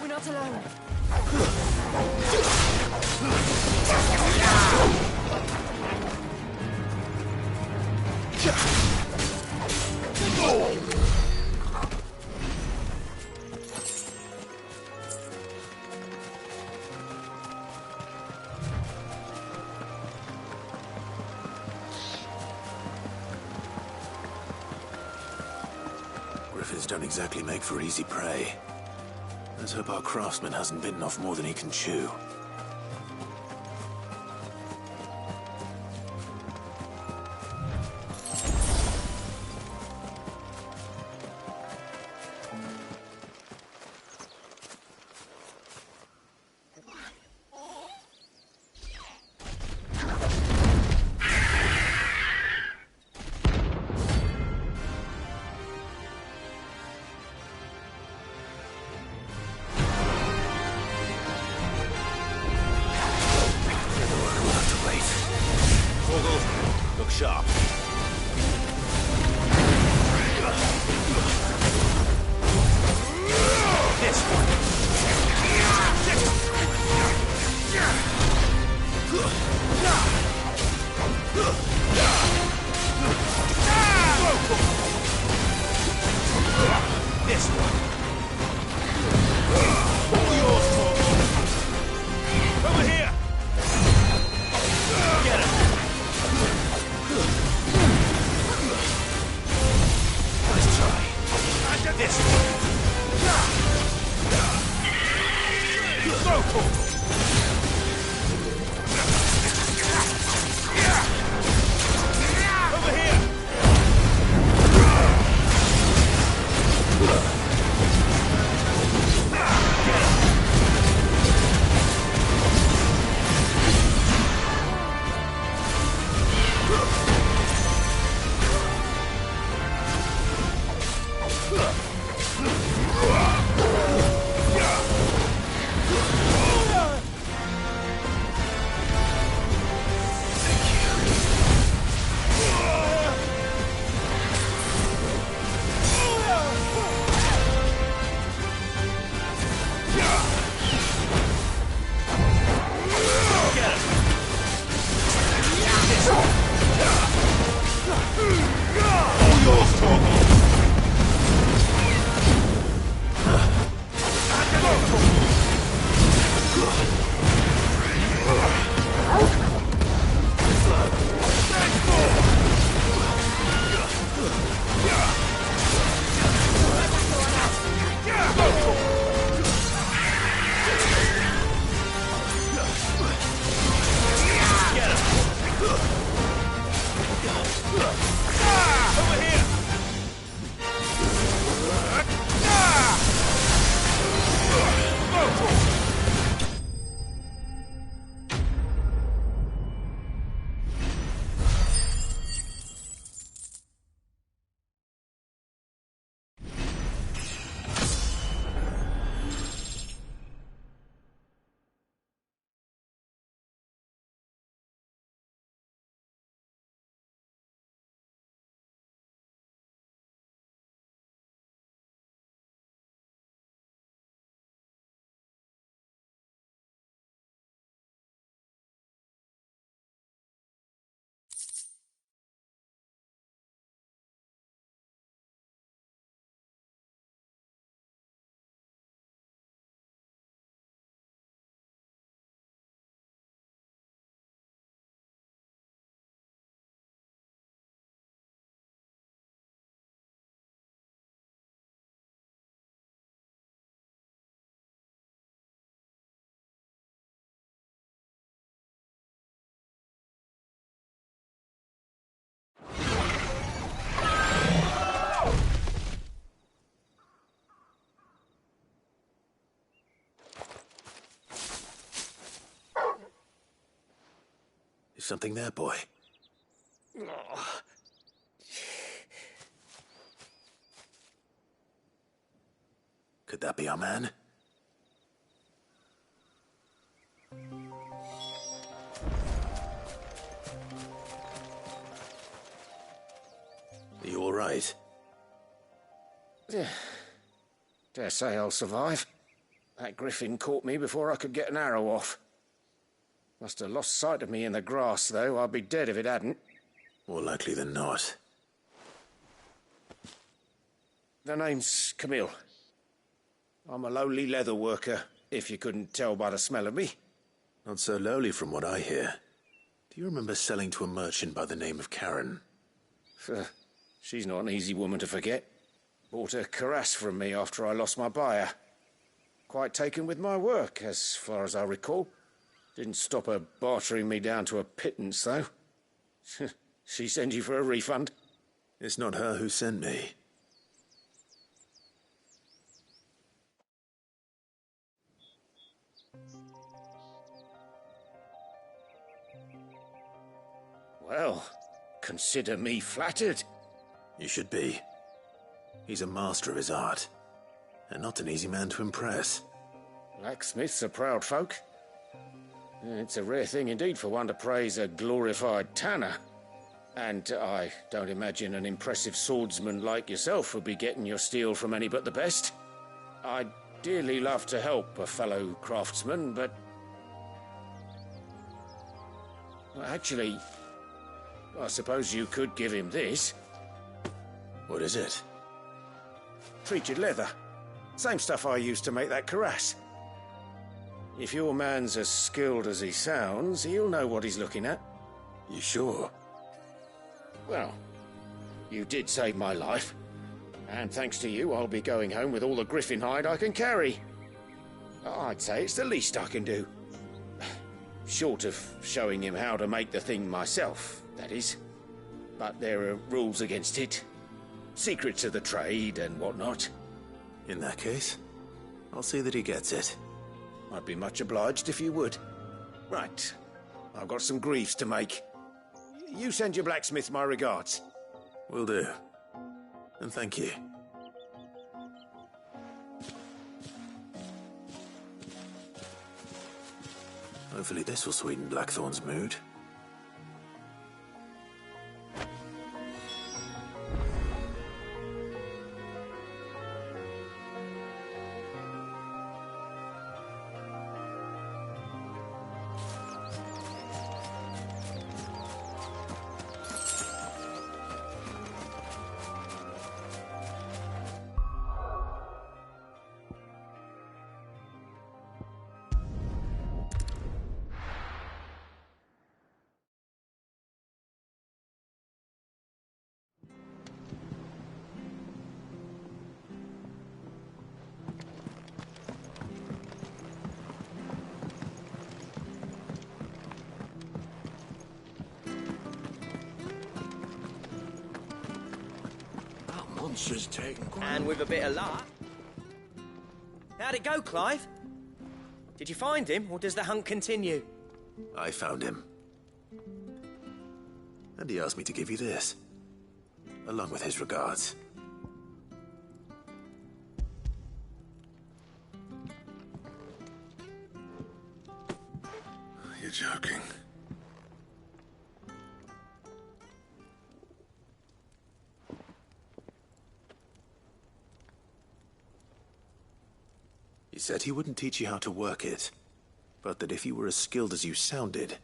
We're not alone. Griffins don't exactly make for easy prey. Let's hope our craftsman hasn't bitten off more than he can chew. Look sharp. This one. This one. All yours, Torgal. Over here. Get him. Nice try. This one. Go, Torgal. Over here. Is something there, boy? Could that be our man? Are you all right? Dare say I'll survive. That griffin caught me before I could get an arrow off. Must have lost sight of me in the grass, though. I'd be dead if it hadn't. More likely than not. The name's Camille. I'm a lowly leather worker, if you couldn't tell by the smell of me. Not so lowly from what I hear. Do you remember selling to a merchant by the name of Karen? She's not an easy woman to forget. Bought a cuirass from me after I lost my buyer. Quite taken with my work, as far as I recall. Didn't stop her bartering me down to a pittance, though. She sent you for a refund? It's not her who sent me. Well, consider me flattered. You should be. He's a master of his art, and not an easy man to impress. Blacksmiths are proud folk. It's a rare thing indeed for one to praise a glorified tanner. And I don't imagine an impressive swordsman like yourself would be getting your steel from any but the best. I'd dearly love to help a fellow craftsman, but... Well, actually, I suppose you could give him this. What is it? Treated leather. Same stuff I used to make that cuirass. If your man's as skilled as he sounds, he'll know what he's looking at. You sure? Well, you did save my life. And thanks to you, I'll be going home with all the griffin hide I can carry. I'd say it's the least I can do. Short of showing him how to make the thing myself, that is. But there are rules against it. Secrets of the trade and whatnot. In that case, I'll see that he gets it. I'd be much obliged if you would. Right. I've got some greaves to make. You send your blacksmith my regards. Will do. And thank you. Hopefully this will sweeten Blackthorn's mood. And with a bit of luck. How'd it go, Clive? Did you find him, or does the hunt continue? I found him. And he asked me to give you this, along with his regards. You're joking. He said he wouldn't teach you how to work it, but that if you were as skilled as you sounded,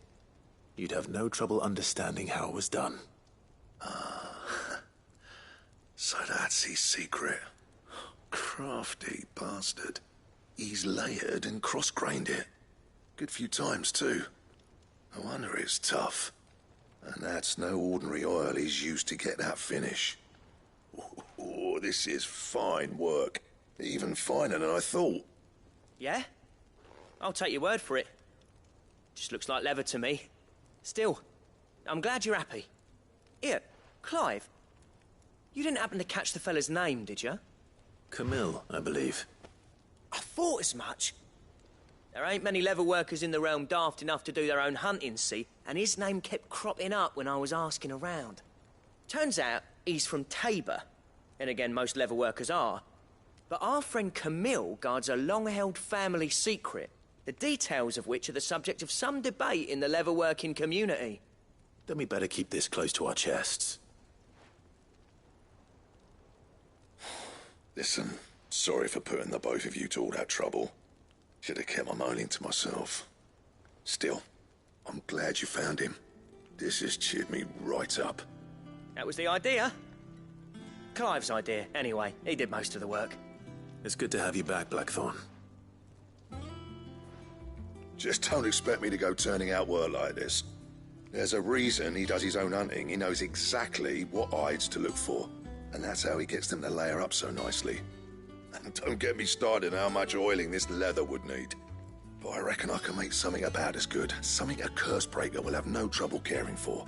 you'd have no trouble understanding how it was done. So that's his secret. Crafty bastard. He's layered and cross-grained it. Good few times, too. No wonder it's tough. And that's no ordinary oil he's used to get that finish. Oh, this is fine work. Even finer than I thought. Yeah? I'll take your word for it. Just looks like leather to me. Still, I'm glad you're happy. Here, Clive. You didn't happen to catch the fella's name, did you? Camille, I believe. I thought as much. There ain't many leather workers in the realm daft enough to do their own hunting, see? And his name kept cropping up when I was asking around. Turns out he's from Tabor. And again, most leather workers are. But our friend Camille guards a long-held family secret, the details of which are the subject of some debate in the leather-working community. Then we better keep this close to our chests. Listen, sorry for putting the both of you to all that trouble. Should have kept my moaning to myself. Still, I'm glad you found him. This has cheered me right up. That was the idea. Clive's idea, anyway. He did most of the work. It's good to have you back, Blackthorn. Just don't expect me to go turning out work like this. There's a reason he does his own hunting. He knows exactly what hides to look for. And that's how he gets them to layer up so nicely. And don't get me started on how much oiling this leather would need. But I reckon I can make something about as good. Something a Cursebreaker will have no trouble caring for.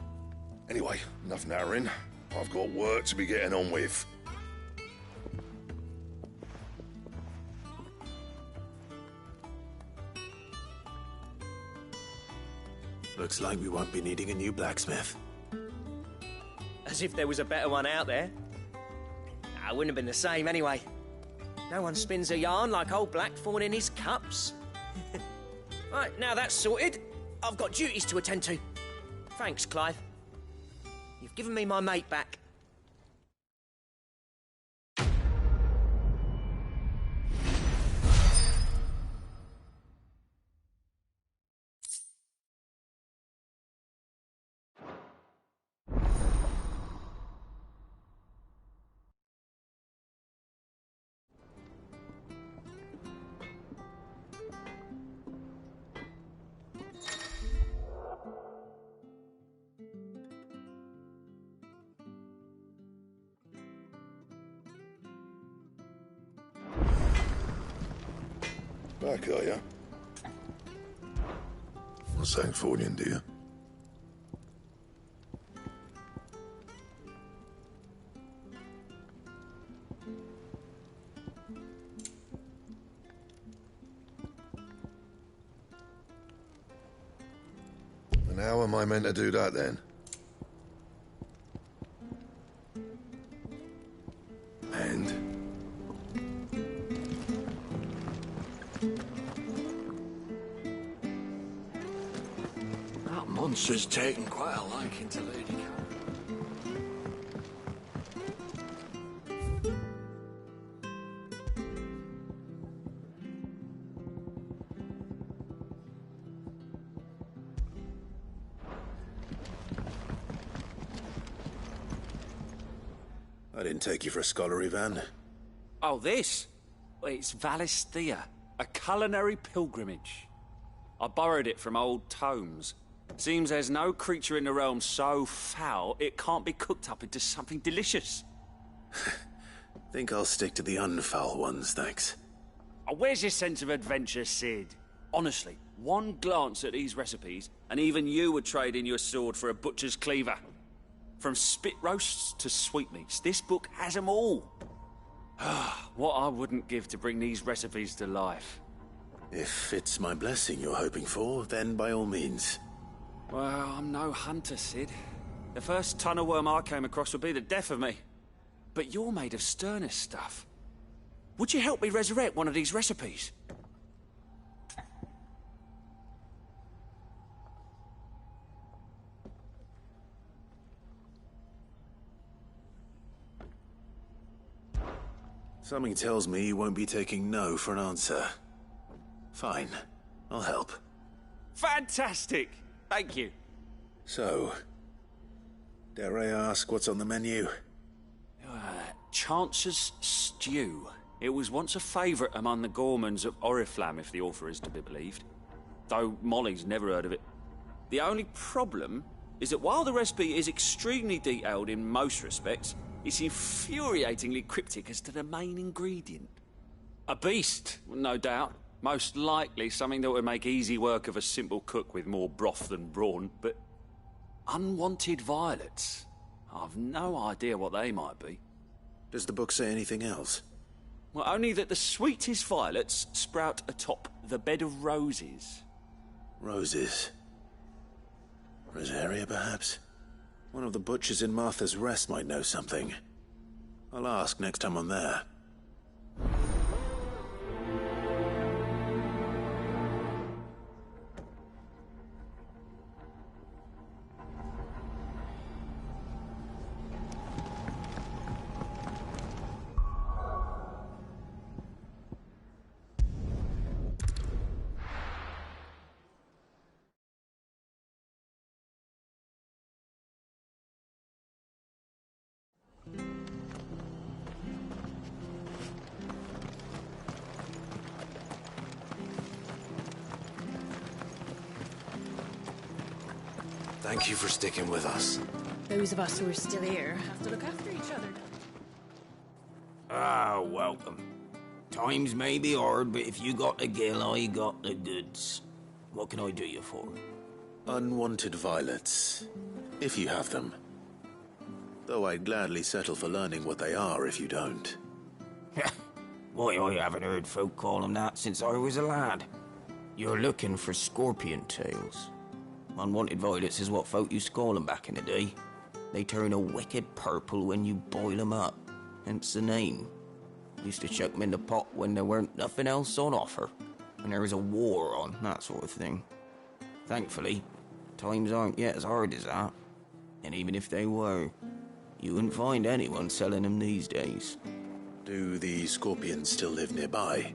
Anyway, enough narrowing. I've got work to be getting on with. Looks like we won't be needing a new blacksmith. As if there was a better one out there. I wouldn't have been the same anyway. No one spins a yarn like old Blackthorn in his cups. Right, now that's sorted, I've got duties to attend to. Thanks, Clive. You've given me my mate back. Back, are you? What's that for you, dear? And how am I meant to do that then? And? That monster's taken quite a liking to Lady Karen. I didn't take you for a scholar, Ivan. Oh, this? Well, it's Valisthea, a culinary pilgrimage. I borrowed it from old tomes. Seems there's no creature in the realm so foul it can't be cooked up into something delicious. Think I'll stick to the unfoul ones, thanks. Oh, where's your sense of adventure, Sid? Honestly, one glance at these recipes, and even you would trade in your sword for a butcher's cleaver. From spit roasts to sweetmeats, this book has them all. What I wouldn't give to bring these recipes to life. If it's my blessing you're hoping for, then by all means. Well, I'm no hunter, Sid. The first ton of worm I came across would be the death of me. But you're made of sterner stuff. Would you help me resurrect one of these recipes? Something tells me you won't be taking no for an answer. Fine, I'll help. Fantastic! Thank you. So, dare I ask what's on the menu? Chance's Stew. It was once a favourite among the gourmands of Oriflamme, if the author is to be believed. Though Molly's never heard of it. The only problem is that while the recipe is extremely detailed in most respects, it's infuriatingly cryptic as to the main ingredient. A beast, no doubt. Most likely something that would make easy work of a simple cook with more broth than brawn, but unwanted violets. I've no idea what they might be. Does the book say anything else? Well, only that the sweetest violets sprout atop the bed of roses. Roses. Rosaria, perhaps? One of the butchers in Martha's Rest might know something. I'll ask next time I'm there. Thank you for sticking with us. Those of us who are still here have to look after each other. Ah, welcome. Times may be hard, but if you got the gill, I got the goods. What can I do you for? Unwanted violets, if you have them. Though I'd gladly settle for learning what they are if you don't. Why, I haven't heard folk call them that since I was a lad. You're looking for scorpion tails. Unwanted violets is what folk used to call them back in the day. They turn a wicked purple when you boil them up, hence the name. Used to chuck them in the pot when there weren't nothing else on offer, and there was a war on, that sort of thing. Thankfully, times aren't yet as hard as that, and even if they were, you wouldn't find anyone selling them these days. Do the scorpions still live nearby?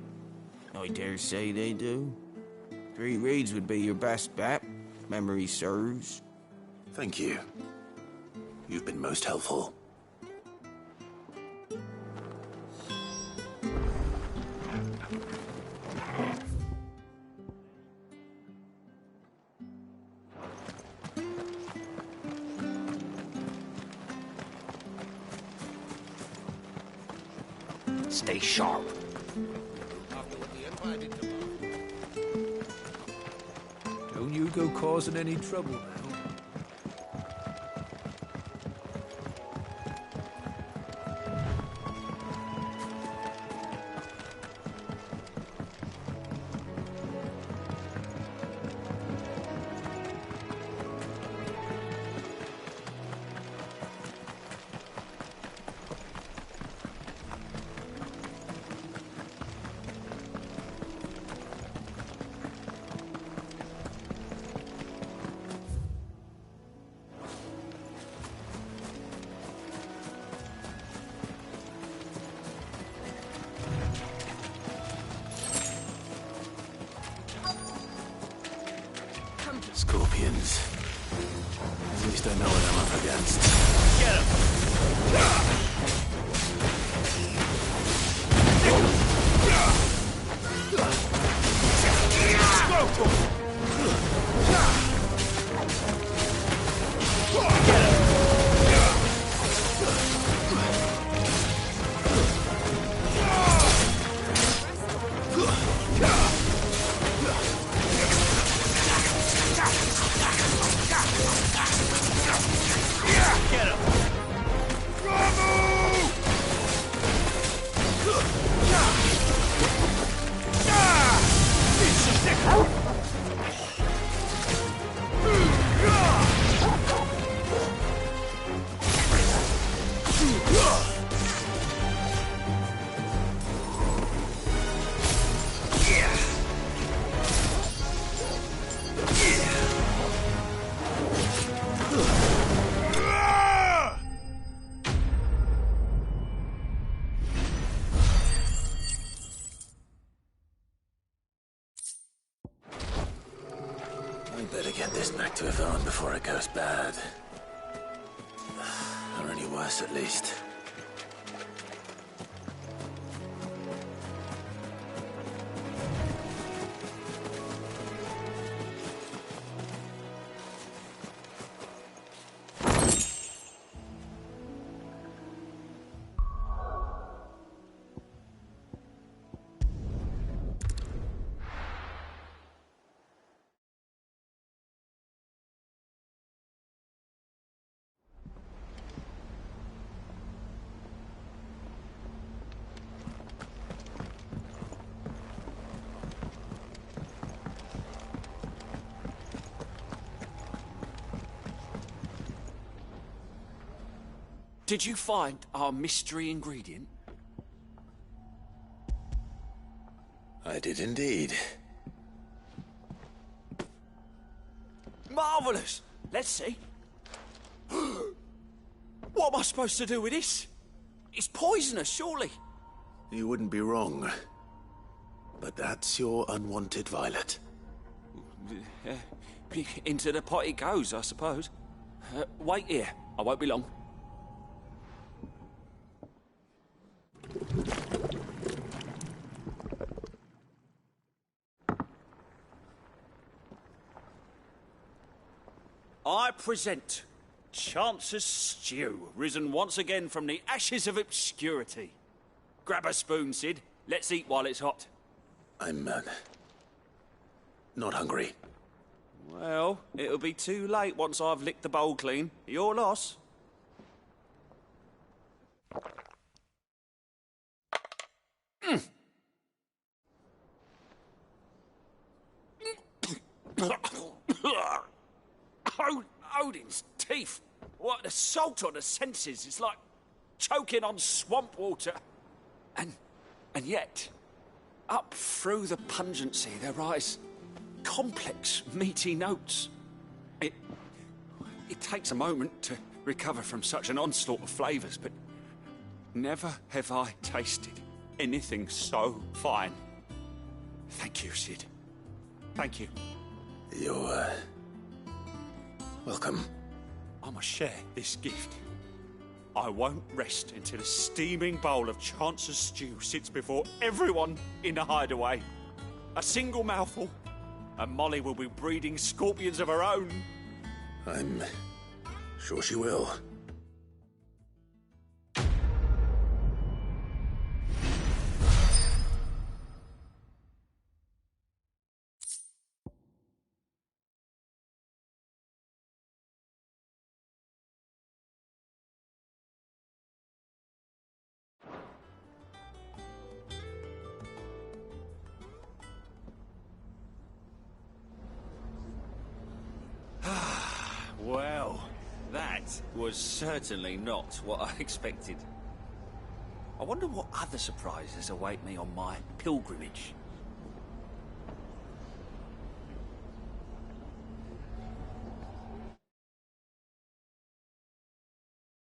I dare say they do. 3 Reeds would be your best bet. Memory serves. Thank you. You've been most helpful. Stay sharp. Don't you go causing any trouble now. Scorpions. At least I know what I'm up against. Get him! Better get this back to Yvonne before it goes bad. Or any worse, at least. Did you find our mystery ingredient? I did indeed. Marvellous! Let's see. What am I supposed to do with this? It's poisonous, surely. You wouldn't be wrong. But that's your unwanted violet. Into the pot it goes, I suppose. Wait here. I won't be long. I present Chance's Stew, risen once again from the ashes of obscurity. Grab a spoon, Sid. Let's eat while it's hot. I'm, not hungry. Well, it'll be too late once I've licked the bowl clean. Your loss. Odin's teeth. What, the salt on the senses. It's like choking on swamp water. And yet, up through the pungency, there rise complex, meaty notes. It takes a moment to recover from such an onslaught of flavours, but never have I tasted anything so fine. Thank you, Sid. Thank you. You're, welcome. I must share this gift. I won't rest until a steaming bowl of Chance's Stew sits before everyone in the hideaway. A single mouthful, and Molly will be breeding scorpions of her own. I'm sure she will. Well, that was certainly not what I expected. I wonder what other surprises await me on my pilgrimage.